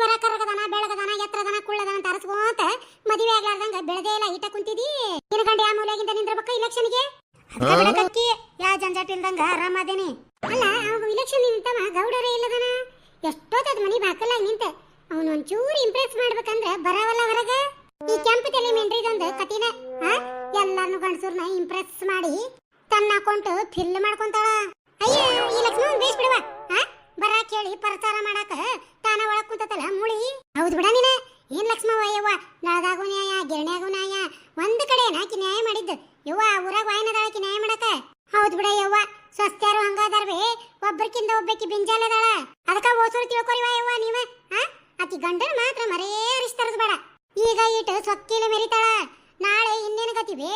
ಮರ ಕರಗದನ ಬೆಳಗದನ ಎತ್ತರದನ ಕುಳ್ಳದನ ತರಸ್ಕೊಂತ ಮದುವೆ ಆಗ್ಲಾರ್ದಂಗ ಬೆಳದೇ ಇಲ್ಲ ಇಟ್ಟ ಕುಂತಿದಿ ನಿನ್ನ ಗಂಡ ಯಾವ ಮೂಲೆಗಿಂದ ನಿಂದಿರ್ಬೇಕು ಇಲೆಕ್ಷನ್ಗೆ ಬಿಡಕಕ್ಕಿ ಯಾ ಜಂಜಾಟ ಇಲ್ದಂಗ ಆರಾಮದೇನಿ ಅಲ್ಲ ಅವಾಗ ಇಲೆಕ್ಷನ್ ನಿಂತವ ಗೌಡರೇ ಇಲ್ಲದನ ಎಷ್ಟೊತ್ತದ ಮನಿ ಬಾಕಲಾಗ ನಿಂತ ಅವನು ಒಂಚೂರು ಇಂಪ್ರೆಸ್ ಮಾಡ್ಬೇಕಂದ್ರ ಬರವಲ್ಲ ಹೊರಗ ಈ ಕೆಂಪು ತಲೆ ಮೆಂಡ್ರಿದೊಂದು ಕತಿನ ಎಲ್ಲಾರನು ಗಂಡಸೂರ್ನ ಇಂಪ್ರೆಸ್ ಮಾಡಿ ತನ್ನ ಅಕೌಂಟ್ ಫಿಲ್ ಮಾಡ್ಕೊಂತಾಳ ಅಯ್ಯ ಈ ಲಕ್ಷ್ಮಣ ಬೇಸ್ ಬಿಡವ ಬರ ಕೇಳಿ ಪ್ರಚಾರ ಮಾಡಾಕ ತಾನ ಒಳಗ್ ಕುಂತತಲ್ಲ ಮುಳಿ ಹೌದು ಬಿಡ ನೀನ ಏನ್ ಲಕ್ಷ್ಮವ್ವ ಯವ್ವ ನಳದಾಗೂ ನ್ಯಾಯ ಗಿರಣ್ಯಾಗೂ ನ್ಯಾಯ ಒಂದ್ ಕಡೆ ಆಕಿ ನ್ಯಾಯ ಮಾಡಿದ್ದು ಯವ್ವ ಊರಾಗ ವಾಯನದಾಳಕಿ ನ್ಯಾಯ ಮಾಡಾಕ ಹೌದು ಬಿಡ ಯವ್ವ ಸ್ವಸ್ಥ್ಯಾರು ಹಂಗಾದಾರ್ವೆ ಒಬ್ಬರಿಕಿಂದ ಒಬ್ಬಾಕಿ ಬಿಂಜಾಲದಾಳ ಅದಕ್ಕ ಓಸೂರು ತಿಳ್ಕೊರಿವ ಯವ್ವ ನೀವ ಆಕಿ ಗಂಡನ ಮಾತ್ರ ಮರೇ ಅರಿಸ್ತರದ್ ಬೇಡ ಈಗ ಇಟ್ಟು ಸೊಕ್ಕಿಲ ಮೆರಿತಾಳ ನಾಳೆ ಇನ್ನೇನು ಗತಿವೆ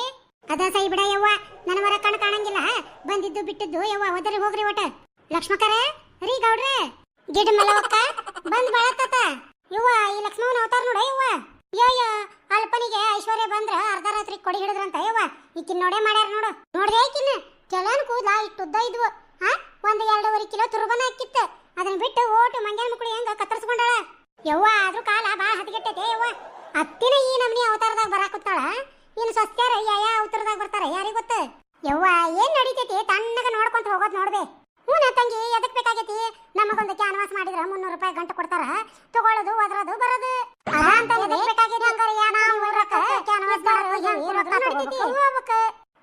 ಅದ ಸೈ ಬಿಡ ಯವ್ವ ನನ್ನ ಮರ ಕಣ್ ಕಾಣಂಗಿಲ್ಲ ಬಂದಿದ್ದು ಬಿಟ್ಟಿದ್ದು ಯವ್ವ ಒದರಿ ಹೋಗ್ರಿ ಒಟ್ಟ ಲಕ್ಷ್ಮಕರ ರೀ ಗೌಡ್ರೆ ಗಿಡ ಮಲವಕ್ಕ ಬಂದ್ ಬಳತ್ತ ಯವ್ವ ಈ ಲಕ್ಷ್ಮವನ ಅವತಾರ ನೋಡ ಯವ್ವ ಯೋ ಅಲ್ಪನಿಗೆ ಐಶ್ವರ್ಯ ಬಂದ್ರ ಅರ್ಧ ರಾತ್ರಿ ಕೊಡಿ ಹಿಡಿದ್ರಂತ ಯವ್ವ ಈಕಿನ್ ನೋಡೇ ಮಾಡ್ಯಾರ ನೋಡು ನೋಡ್ದೆ ಈಕಿನ ಕೆಲನ್ ಕೂದ್ಲ ಇಟ್ಟುದ್ದ ಇದ್ವು ಒಂದ್ 2.5 ಕಿಲೋ ತುರುಬನ ಹಾಕಿತ್ತ ಅದನ್ನ ಬಿಟ್ಟು ಓಟು ಮಂಗ್ಯಾನ ಮಕ್ಕಳು ಹೆಂಗ ಕತ್ತರಿಸ್ಕೊಂಡಾಳ ಯವ್ವ ಆದ್ರೂ ಕಾಲ ಬಾಳ ಹದಗೆಟ್ಟೈತೆ ಯವ್ವ ಅತ್ತಿನ ಈ ನಮ್ನಿ ಅವತಾರದಾಗ ಬರಾಕುತ್ತಾಳ ಇನ್ನು ಸ್ವಸ್ಥ್ಯಾರ ಯಾವ ಅವತಾರದಾಗ ಬರ್ತಾರ ಯಾರಿಗ ಗೊತ್ತ ಯವ್ವ ಏನ್ ನಡೀತೈತಿ ತಣ್ಣಗ ನೋಡ್ಕೊಂತ ಹೋಗೋದ್ ನೋಡ್ಬೇ ಹೂನ ತಂಗಿ ಎದಕ್ ಬೇಕಾಗೈತಿ ನಮಗೊಂದು ಕ್ಯಾನ್ವಾಸ್ ಮಾಡಿದ್ರ 300 ರೂಪಾಯಿ ಗಂಟು ಕೊಡ್ತಾರ ತಗೊಳ್ಳೋದು ಒದರೋದು ಬರೋದು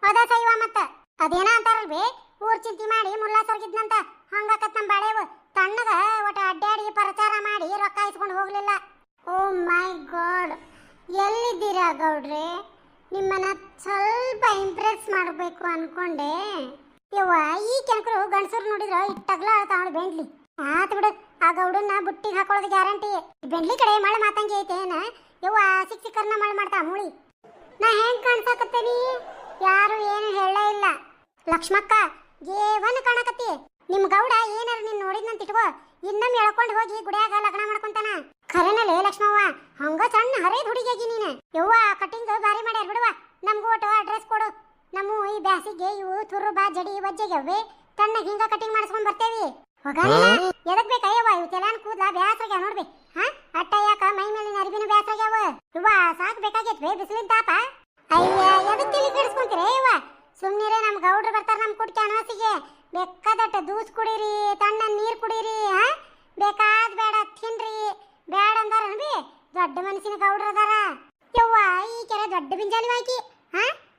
ಅದ ಸೈವ ಮತ್ತ ಅದೇನ ಅಂತಾರಲ್ವೇ ಊರ್ ಚಿಂತಿ ಮಾಡಿ ಮುಲ್ಲಾ ಸರ್ಗಿದ್ನಂತ ಹಂಗಾಕತ್ ನಮ್ ಬಾಳೆವು ತಣ್ಣಗ ಒಟ್ಟ ಅಡ್ಡಾಡಿ ಪ್ರಚಾರ ಮಾಡಿ ರೊಕ್ಕ ಇಸ್ಕೊಂಡು ಹೋಗ್ಲಿಲ್ಲ ಓ ಮೈ ಗಾಡ್ ಎಲ್ಲಿದ್ದೀರಾ ಗೌಡ್ರೆ ನಿಮ್ಮನ್ನ ಸ್ವಲ್ಪ ಇಂಪ್ರೆಸ್ ಮಾಡಬೇಕು ಅನ್ಕೊಂಡೆ ಯವ್ವ ಈ ಕೆಂಕರು ಗಂಡಸರು ನೋಡಿದ್ರ ಇಟ್ಟಗ್ಲ ತಗೊಂಡು ಬೆಂಡ್ಲಿ ಆತ್ ಬಿಡು ಆ ಗೌಡನ್ನ ಬುಟ್ಟಿಗೆ ಹಾಕೊಳ್ಳೋದು ಗ್ಯಾರಂಟಿ ಬೆಂಡ್ಲಿ ಕಡೆ ಮಳೆ ಮಾತಂಗಿ ಐತೇನ ಯವ್ವ ಸಿಕ್ಕರ್ನ ಮಳೆ ಮಾಡ್ತಾ ಮೂಳಿ ನಾ ಹೆಂಗ್ ಕಾಣ್ಸಾಕತ್ತೇನಿ ಯಾರು ಏನು ಹೇಳೇ ಇಲ್ಲ ಲಕ್ಷ್ಮಕ್ಕ ಜೇವನ ಕಾಣಕತ್ತಿ ನಿಮ್ ಗೌಡ ಏನಾರ ನೀನ್ ನೋಡಿದ್ನಂತ ಇಟ್ಕೋ ಇನ್ನೊಮ್ಮೆ ಎಳ್ಕೊಂಡು ಹೋಗಿ ಗುಡಿಯಾಗ ಲಗ್ನ ಮಾಡ್ಕೊಂತಾನ ಖರೇನಲೇ ಲಕ್ಷ್ಮವ್ವ ಹಂಗ ಸಣ್ಣ ಹರೇದ್ ಹುಡುಗಿಯಾಗಿ ನೀನು ಯವ್ವ ಕಟಿಂಗ್ ಬಾರಿ ಮಾಡ್ಯಾರ ಬಿಡುವ ನಮ್ಗೂ ಒಟ್ಟು ಅಡ್ರೆಸ್ ಕೊಡು ನಮ್ಮ ಈ ಬ್ಯಾಸಿಗೆ ಇವು ತುರುಬ ಜಡಿ ವಜ್ಜೆಗೆ ತಣ್ಣಗೆ ಹಿಂಗ ಕಟಿಂಗ್ ಮಾಡಿಸ್ಕೊಂಡ್ ಬರ್ತೇವಿ ಎದಕ್ ಬೇಕಯ್ಯವ್ವ ಇವು ತೆಲಾನ್ ಕೂದ್ಲ ಬ್ಯಾಸ್ರಾಗ್ಯಾವ ನೋಡ್ಬಿ ಅಟ್ಟ ಯಾಕ ಮೈ ಮೇಲಿನ ಅರಿಬಿನ ಬ್ಯಾಸ್ರಾಗ್ಯಾವ ಇವ್ವ ಸಾಕ್ ಬೇಕಾಗೈತ್ವೆ ಬಿಸಿಲಿನ ತಾಪ ಅಯ್ಯ ಎದಕ್ ತಿಳಿ ಕೆಡಿಸ್ಕೊಂತೀರ ಯವ್ವ ಸುಮ್ನಿರೇ ನಮ್ ಗೌಡ್ರು ಬರ್ತಾರ ನಮ್ ಕುಡ್ ಕ್ಯಾನ್ವಾಸಿಗೆ ಬೇಕಾದಟ್ಟ ದೂಸ್ ಕುಡೀರಿ ತಣ್ಣ ನೀರ್ ಕುಡೀರಿ ಬೇಕಾದ್ ಬೇಡ ತಿನ್ರಿ ಬೇಡ ಅಂದಾರ ಬಿ ದೊಡ್ಡ ಮನಸ್ಸಿನ ಗೌಡ್ರ ಅದಾರ ಯವ್ವ ಈ ಕೆರೆ ದೊಡ್ಡ ಬಿಂಜಾಲಿ ಹಾಕಿ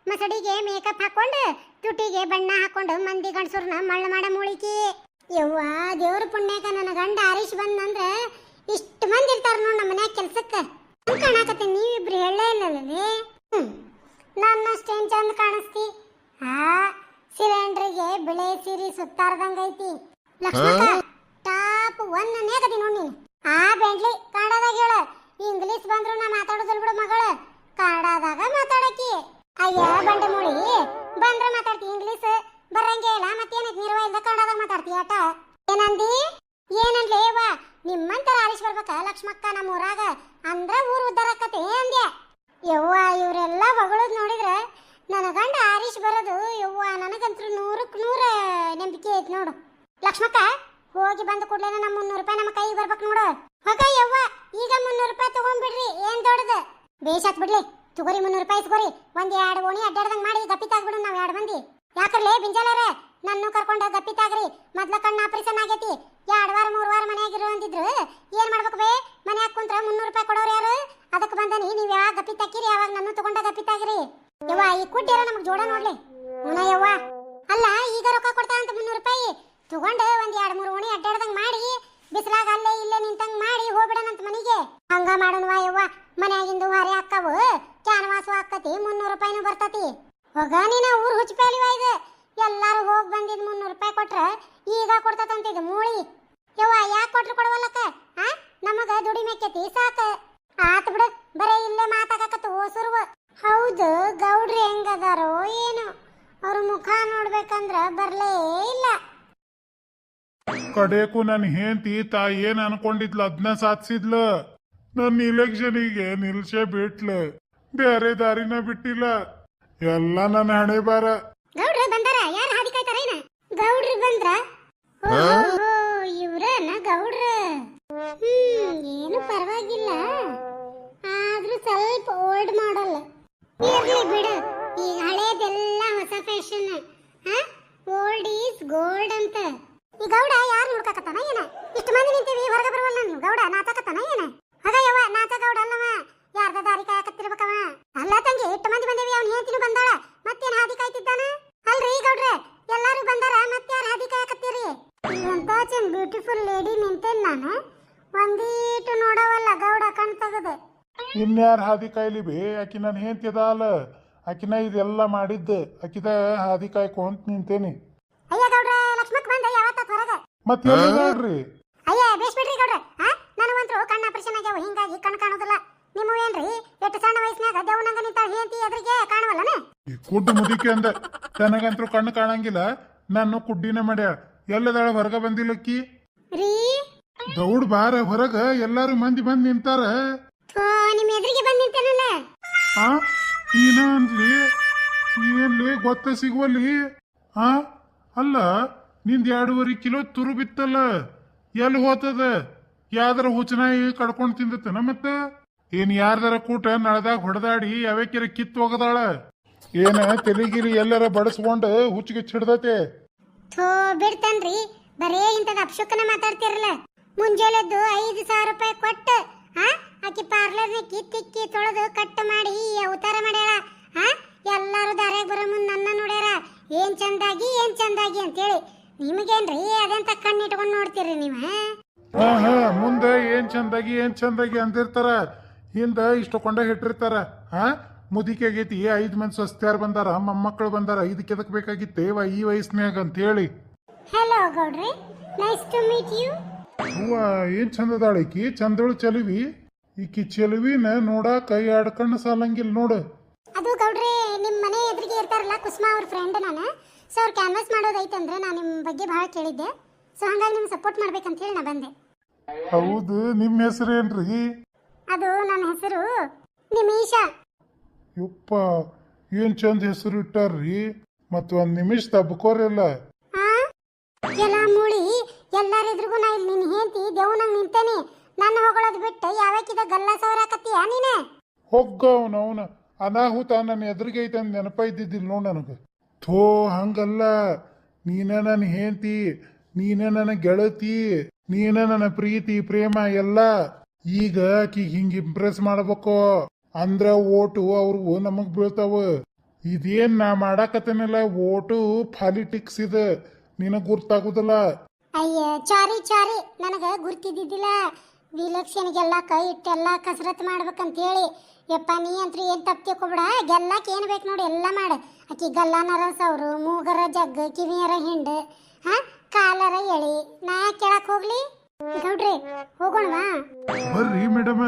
ಮಸಡಿಗೆ ಮೇಕಪ್ ಹಾಕೊಂಡು ತುಟಿಗೆ ಬಣ್ಣ ಹಾಕೊಂಡು ಮಂದಿ ಗಂಡಸೂರ್ನ ಮಳ್ಳ ಮಾಡ ಮೂಳಿಕಿ ಯವ್ವ ದೇವ್ರ ಪುಣ್ಯಕ ನನ್ನ ಗಂಡ ಹರೀಶ್ ಬಂದಂದ್ರ ಇಷ್ಟು ಮಂದಿ ಇರ್ತಾರ ನೋಡ್ ನಮ್ಮ ಮನ್ಯಾಗ ಕೆಲ್ಸಕ್ಕ ಕಾಣಕತ್ತೆ ನೀವಿಬ್ರು ಹೇಳೇ ಇಲ್ಲಲ್ಲೇ ನನ್ನಷ್ಟೇನ್ ಚಂದ ಕಾಣಿಸ್ತಿ ಸಿಲಿಂಡ್ರಿಗೆ ಬಿಳೆ ಸೀರಿ ಸುತ್ತಾರ್ದಂಗೈತಿ ಲಕ್ಷ್ಮಕ್ಕ ಟಾಪ್ ಒನ್ ನೇಗದಿ ನೋಡ್ ನೀನು ಬೆಂಡ್ಲಿ ಕನ್ನಡದಾಗ ಹೇಳ ಇಂಗ್ಲಿಷ್ ಬಂದ್ರು ನಾ ಮಾತಾಡೋದಿಲ್ ಬಿಡು ಮಗಳ ಕನ್ನಡದಾಗ ಮಾತಾಡಕಿ ಅಯ್ಯ ಬಂಡೆ ಮೂಳಿ ಬಂದ್ರ ಮಾತಾಡ್ತಿ ಇಂಗ್ಲಿಷ್ ಬರಂಗೇ ಇಲ್ಲ ಮತ್ತೇನೈತಿ ನಿರ್ವಹಿಂದ ಕನ್ನಡದಾಗ ಮಾತಾಡ್ತಿ ಆಟ ಏನಂದಿ ಏನನ್ಲೇವ ನಿಮ್ಮಂತರ ಹರೀಶ್ ಬರ್ಬೇಕ ಲಕ್ಷ್ಮಕ್ಕ ನಮ್ಮ ಊರಾಗ ಅಂದ್ರ ಊರ್ ಉದ್ದಾರ ಆಕತಿ ಅಂದ್ಯ ಯವ್ವ ಇವರೆಲ್ಲ ಹೊಗಳದ್ ನೋಡಿದ್ರ ನನ್ನ ಗಂಡ ಹರೀಶ್ ಬರೋದು ಯವ್ವ ನನಗಂತೂ 100ಕ್ಕೆ 100 ನಂಬಿಕೆ ಐತಿ ನೋಡು ಲಕ್ಷ್ಮಕ್ಕ ಹೋಗಿ ಬಂದ ಕೂಡ್ಲೇನ ನಮ್ಮ 300 ರೂಪಾಯಿ ನಮ್ಮ ಕೈಗೆ ಬರ್ಬೇಕು ನೋಡು ಹೋಗ ಯವ್ವ ಈಗ 300 ರೂಪಾಯಿ ತಗೊಂಡ್ಬಿಡ್ರಿ ಏನ್ ದೊಡ್ಡದು ಬೇಷಾತ್ ಬಿಡ್ಲಿ ತಗೋರಿ 300 ರೂಪಾಯಿ ಇಸ್ಕೋರಿ ಒಂದ್ 2 ಓಣಿ ಅಡ್ಡಾಡ್ದಂಗ್ ಮಾಡಿ ಗಪ್ಪಿತಾಗ್ಬಿಡು ನಾವ್ 2 ಮಂದಿ ಯಾಕರ್ಲೇ ಬಿಂಜಾಲರ ನನ್ನ ಕರ್ಕೊಂಡು ಗಪ್ಪಿತಾಗ್ರಿ ಮೊದ್ಲ ಕಣ್ಣ ಆಪರೇಷನ್ ಆಗೈತಿ 2 ವಾರ 3 ವಾರ ಮನ್ಯಾಗಿರು ಅಂದಿದ್ರು ಏನ್ ಮಾಡ್ಬೇಕು ಬೇ ಮನ್ಯಾಗ ಕುಂತ್ರ 300 ರೂಪಾಯಿ ಕೊಡೋರು ಯಾರು ಅದಕ್ಕೆ ಬಂದನಿ ನೀವ್ ಯಾವಾಗ ಗಪ್ಪಿ ತಾಕಿರಿ ಯಾವಾಗ ನನ್ನ ತಗೊಂಡ ಗಪ್ಪಿತಾಗ್ರಿ ಯವ್ವ ಈ ಕುಡ್ಡಿರ ನಮಗ್ ಜೋಡ ನೋಡ್ಲಿ ಯವ್ವ ಅಲ್ಲ ಈಗ ರೊಕ್ಕ ಕೊಡ್ತಾ ಅಂತ 300 ರೂಪಾಯಿ ತಗೊಂಡು ಒಂದ್ 2-3 ಓಣಿ ಅಡ್ಡಾಡ್ದಂಗ್ ಮಾಡಿ ಬಿಸಿಲಾಗ ಅಲ್ಲೇ ಇಲ್ಲೇ ನಿಂತಂಗ್ ಮಾಡಿ ಹೋಗ್ಬಿಡನಂತ ಮನಿಗೆ ಹಂಗ ಮಾಡೋಣವಾ ಯವ್ವ ಮನ್ಯಾಗಿಂದು ಹೊರೆ ಹಾಕವು ಕ್ಯಾನ್ವಾಸು ಹಾಕತಿ 300 ರೂಪಾಯಿನೂ ಬರ್ತತಿ ಹೋಗ ನೀನ ಊರ್ ಹುಚ್ಚಪ್ಯಾಲಿವ ಇದು ಎಲ್ಲಾರು ಹೋಗ್ ಬಂದಿದ್ 300 ರೂಪಾಯಿ ಕೊಟ್ರ ಈಗ ಕೊಡ್ತಂತಿದ್ ಮೂಳಿ ಯವ್ವ ಯಾಕೆ ಕೊಟ್ರು ಕೊಡವಲ್ಲಕ್ಕ ನಮಗ ದುಡಿಮೆಕ್ಕತಿ ಸಾಕ ಆತ್ ಬಿಡು ಬರೇ ಇಲ್ಲೇ ಮಾತಾಡಕತ್ತು ಓಸುರ್ವ ಹೌದು ಗೌಡ್ರಿ ಹೆಂಗದಾರೋ ಏನು ಅವ್ರ ಮುಖ ನೋಡ್ಬೇಕಂದ್ರ ಬರ್ಲೇ ಇಲ್ಲ ಕಡೆಕು ನನ್ನ ಹೆಂಡತಿ ತಾಯಿ ಏನ್ ಅನ್ಕೊಂಡಿದ್ಲು ಅದನ್ನ ಸಾಧಿಸಿದ್ಲ ನನ್ನ ಇಲೆಕ್ಷನಿಗೆ ನಿಲ್ಸೇ ಬಿಟ್ಲು ಬೇರೆ ದಾರಿನ ಬಿಟ್ಟಿಲ್ಲ ಎಲ್ಲ ನನ್ನ ಹಣೆ ಬಾರ ಗೌಡ್ರ ಬಂದಾರ ಯಾರು ಹಾದಿ ಕಾಯ್ತಾರೇನ ಗೌಡ್ರಿ ಬಂದ್ರ ಇವ್ರನ ಗೌಡ್ರ ಏನಪ್ಪ ಪರವಾಗಿಲ್ಲ, ಆದ್ರೂ ಸ್ವಲ್ಪ ಓಲ್ಡ್ ಮಾಡಲ್. ಇರ್ಲಿ ಬಿಡು, ಈಗ ಹಳೇದೆಲ್ಲ ಹೊಸ ಫ್ಯಾಷನ್. ಓಲ್ಡ್ ಈಸ್ ಗೋಲ್ಡ್ ಅಂತ. ಈ ಗೌಡ ಯಾರು ನೋಡ್ಕಕತ್ತಾನ ಏನ? ಇಷ್ಟು ಮಂದಿ ನಿಂತೀವಿ, ಹೊರಗೆ ಬರುವಲ್ಲ ನೀವು. ಗೌಡ ನಾಚಕತ್ತಾನ ಏನ? ಆಗ ಯವ್ವ ನಾಚ ಗೌಡ ಅಲ್ಲವ, ಯಾರ್ದ ದಾರಿ ಕಾಯಕತ್ತಿರ್ಬೇಕವ. ಅಲ್ಲ ತಂಗಿ, ಇಷ್ಟು ಮಂದಿ ಬಂದೇವಿ, ಅವ್ನ ಹೆಂಡತಿನೂ ಬಂದಾಳ, ಮತ್ತೇನ್ ಹಾದಿ ಕಾಯ್ತಿದ್ದಾನ? ಅಲ್ರಿ ಗೌಡ್ರೆ, ಎಲ್ಲಾರು ಬಂದಾರ, ಮತ್ತೆ ಯಾರು ಹಾದಿ ಕಾಯಕತ್ತೀರಿ? ಎಂತ ಚೆಂದ ಬ್ಯೂಟಿಫುಲ್ ಲೇಡಿ ನಿಂತೇನ್ ನಾನು, ಒಂದೀಟು ನೋಡವಲ್ಲ ಗೌಡ ಕಣ್ ತೆಗದೆ. ಇನ್ಯಾರು ಹಾದಿ ಕಾಯ್ಲಿ ಬೇ? ಆಕಿ ನನ್ನ ಹೆಂಡತಿ ಅದಾಳ, ಆಕಿನ ಇದೆಲ್ಲ ಮಾಡಿದ್ದು, ಆಕಿದ ಹಾದಿ ಕಾಯ್ಕೊಂತ ನಿಂತೇನಿ. ಅಯ್ಯ ಗೌಡ್ರೆ, ಲಕ್ಷ್ಮಕ್ ಬಂದ ಯಾವತ್ತ ಹೊರಗೆ? ಮತ್ತೆ ನೋಡ್ರಿ. ಅಯ್ಯ ಬೇಸ್ ಬಿಡ್ರಿ ಗೌಡ್ರೆ, ನನಗಂತೂ ಕಣ್ಣ ಆಪರೇಷನ್ ಆಗ್ಯಾವ, ಹಿಂಗಾಗಿ ಕಣ್ ಕಾಣೋದಿಲ್ಲ. ನಿಮ್ಮ ಏನ್ರಿ ಎಷ್ಟು ಸಣ್ಣ ವಯಸ್ಸಿನಾಗ ದೇವನಂಗ ನಿಂತ ಹೆಂಡತಿ ಎದುರಿಗೆ ಕಾಣವಲ್ಲನ? ಈ ಕುಡ್ಡು ಮುದಿಕೆ ಅಂದ, ನನಗಂತೂ ಕಣ್ಣು ಕಾಣಂಗಿಲ್ಲ, ನಾನು ಕುಡ್ಡಿನ ಮಾಡ್ಯಾಳ. ಎಲ್ಲದಾಳ ಹೊರಗ ಬಂದಿಲ್ಲಕ್ಕಿ? ರೀ ದೌಡ್ ಬಾರ ಹೊರಗ, ಎಲ್ಲಾರು ಮಂದಿ ಬಂದ್ ನಿಂತಾರ. ಥೋ, ನಿಮ್ಮ ಎದುರಿಗೆ ಬಂದ್ ನಿಂತೇನಲ್ಲ. ಆ ಏನ ಅನ್ಲಿ, ಏನ್ಲಿ ಗೊತ್ತ ಸಿಗುವಲ್ಲಿ? ಅಲ್ಲ, ನಿಂದ 2.5 ಕಿಲೋ ತುರು ಬಿತ್ತಲ್ಲ, ಎಲ್ಲಿ ಹೋತದ? ಯಾವ್ದಾರ ಹುಚ್ಚನಾಯಿ ಕಡ್ಕೊಂಡ್ ತಿಂದತನ? ಮತ್ತ ಏನ್ ಯಾರ್ದಾರ ಕೂಟ ನಳದಾಗ ಹೊಡೆದಾಡಿ ಯಾವ್ಯಾಕಿರ ಕಿತ್ತು ಹೋಗದಾಳ? ಏನ ತೆಲಿಗಿರಿ ಎಲ್ಲಾರ ಬಡಸ್ಕೊಂಡ ಹುಚ್ಚಿಗೆ ಹಿಡ್ದತೆ? ಥೋ ಬಿಡ್ತನ್ರಿ, ಬರೇ ಇಂಥದ ಅಪ್ಶುಕನ ಮಾತಾಡ್ತಿರಲ್ಲ. ಮುಂಜಾನೆದ್ದು 5,000 ರೂಪಾಯಿ ಕೊಟ್ಟು ಆಕಿ ಪಾರ್ಲರ್ನ ಕಿತ್ತಿಕ್ಕಿ ತೊಳೆದು ಕಟ್ ಮಾಡಿ ಅವತಾರ ಮಾಡ್ಯಾಳ. ಎಲ್ಲಾರು ದಾರ್ಯಾಗ ಬರೋ ಮುಂದೆ ನನ್ನ ನೋಡ್ಯಾರ, ಏನ್ ಚಂದಾಗಿ ಅಂತೇಳಿ. ನಿಮಗೇನ್ರಿ ಅದೆಂತ ಕಣ್ಣಿಟ್ಕೊಂಡು ನೋಡ್ತೀರಿ ನೀವು? ಮುಂದೆ ಏನ್ ಚಂದಾಗಿ ಅಂದಿರ್ತಾರ, ಹಿಂದ ಇಷ್ಟು ಕೊಂಡ ಇಟ್ಟಿರ್ತಾರ. ಮುದಿಕೆ ಆಗೈತಿ, 5 ಮಂದಿ ಸ್ವಸ್ತ್ಯಾರು ಬಂದಾರ, ಮೊಮ್ಮಕ್ಕಳು ಬಂದಾರ, ಇದಕ್ಕೆ ಎದಕ್ ಬೇಕಾಗಿತ್ತೇವ ಈ ವಯಸ್ಸಿನಾಗ ಅಂತ ಹೇಳಿ. ಹಲೋ ಗೌಡ್ರಿ, ನೈಸ್ ಟು ಮೀಟ್ ಯು. ಹೂವ ಏನ್ ಚಂದದಾಳ ಈಕಿ, ಚಂದಳು ಚಲಿವಿ. ಈಕಿ ಚೆಲುವಿನ ನೋಡಾಕ 2 ಕಣ್ಣು ಸಾಲಂಗಿಲ್ಲ ನೋಡು. ಅದು ಗೌಡ್ರಿ, ನಿಮ್ ಮನೆ ಎದುರಿಗೆ ಇರ್ತಾರಲ್ಲ ಕುಸುಮಾ ಅವ್ರ ಫ್ರೆಂಡ್ ನಾನು. ಸೊ ಅವ್ರು ಕ್ಯಾನ್ವಾಸ್ ಮಾಡೋದೈತಂದ್ರೆ ನಾನು ನಿಮ್ಮ ಬಗ್ಗೆ ಬಹಳ ಕೇಳಿದ್ದೆ. ಸೊ ಹಂಗಾಗಿ ನಿಮ್ಗೆ ಸಪೋರ್ಟ್ ಮಾಡ್ಬೇಕಂತ ಹೇಳಿ ನಾ ಬಂದೆ. ಹೌದು, ನಿಮ್ಮ ಹೆಸರೇನ್ರಿ? ಅದು ನನ್ನ ಹೆಸರು ನಿಮಿಷಾ. ಯಪ್ಪ, ಏನ್ ಚಂದ ಹೆಸರು ಇಟ್ಟಾರ್ರಿ. ಮತ್ 1 ನಿಮಿಷ ತಬ್ಕೋರಿಲ್ಲ. ಎಲ್ಲ ಮೂಳಿ ಎಲ್ಲಾರಿದ್ರಿಗೂ ನಾ ಇಲ್ಲಿ ನಿನ್ ಹೆಂಡತಿ ದೇವ್ನಂಗ್ ನಿಂತೇನಿ. ನನ್ನ ಹೊಗಳೋದು ಬಿಟ್ಟು ಯಾವಕ್ಕಿದ ಗಲ್ಲ ಸವರಾಕತ್ತೀಯ ನೀನೆ? ಹೋಗವನವನ ಅನಾಹುತ ನನ್ನ ಎದುರಿಗೆ ಐತೆ ಅಂತ ನೆನಪ ಇದ್ದಿದ್ದಿಲ್ಲ ನೋಡ್ ನನಗೆ. ಥೋ ಹಂಗಲ್ಲ, ನೀನ ನನ್ನ ಹೆಂಡತಿ, ನೀನ ನನ್ನ ಗೆಳತಿ, ನೀನ ನನ್ನ ಪ್ರೀತಿ ಪ್ರೇಮ ಎಲ್ಲ. ಈಗ ಆಕಿ ಹಿಂಗ ಇಂಪ್ರೆಸ್ ಮಾಡ್ಬೇಕು ಅಂದ್ರ ಓಟು ಅವ್ರು ನಮಗ್ ಬೀಳ್ತಾವ. ಇದೇನ್ ನಾ ಮಾಡಾಕತ್ತೇನಲ್ಲ, ಓಟು ಪಾಲಿಟಿಕ್ಸ್ ಇದೆ, ನಿನಗ್ ಗುರ್ತಾಗುದಿಲ್ಲ. ಅಯ್ಯ ಚಾರಿ ನನಗ ಗುರ್ತಿದ್ದಿದ್ದಿಲ್ಲ. ವಿಲಕ್ಷಣಿಗೆಲ್ಲ ಕೈ ಇಟ್ಟೆಲ್ಲ ಕಸರತ್ ಮಾಡ್ಬೇಕಂತ ಹೇಳಿ. ಯಪ್ಪ ನೀ ಅಂತೂ ಏನ್ ತಪ್ಪು ತಿಳ್ಕೊಬಿಡ. ಗೆಲ್ಲಕ್ ಏನ್ ಬೇಕು ನೋಡಿ ಎಲ್ಲ ಮಾಡ. ಆಕಿ ಗಲ್ಲನರ ಸವ್ರು, ಮೂಗರ ಜಗ್ಗ, ಕಿವಿಯರ ಹಿಂಡ್, ಕಾಲರ ಎಳಿ. ನಾ ಕೇಳಕ್ ಹೋಗ್ಲಿ? ಗೌಡ್ರಿ ಹೋಗೋಣವಾ? ಬರ್ರಿ ಮೇಡಮ,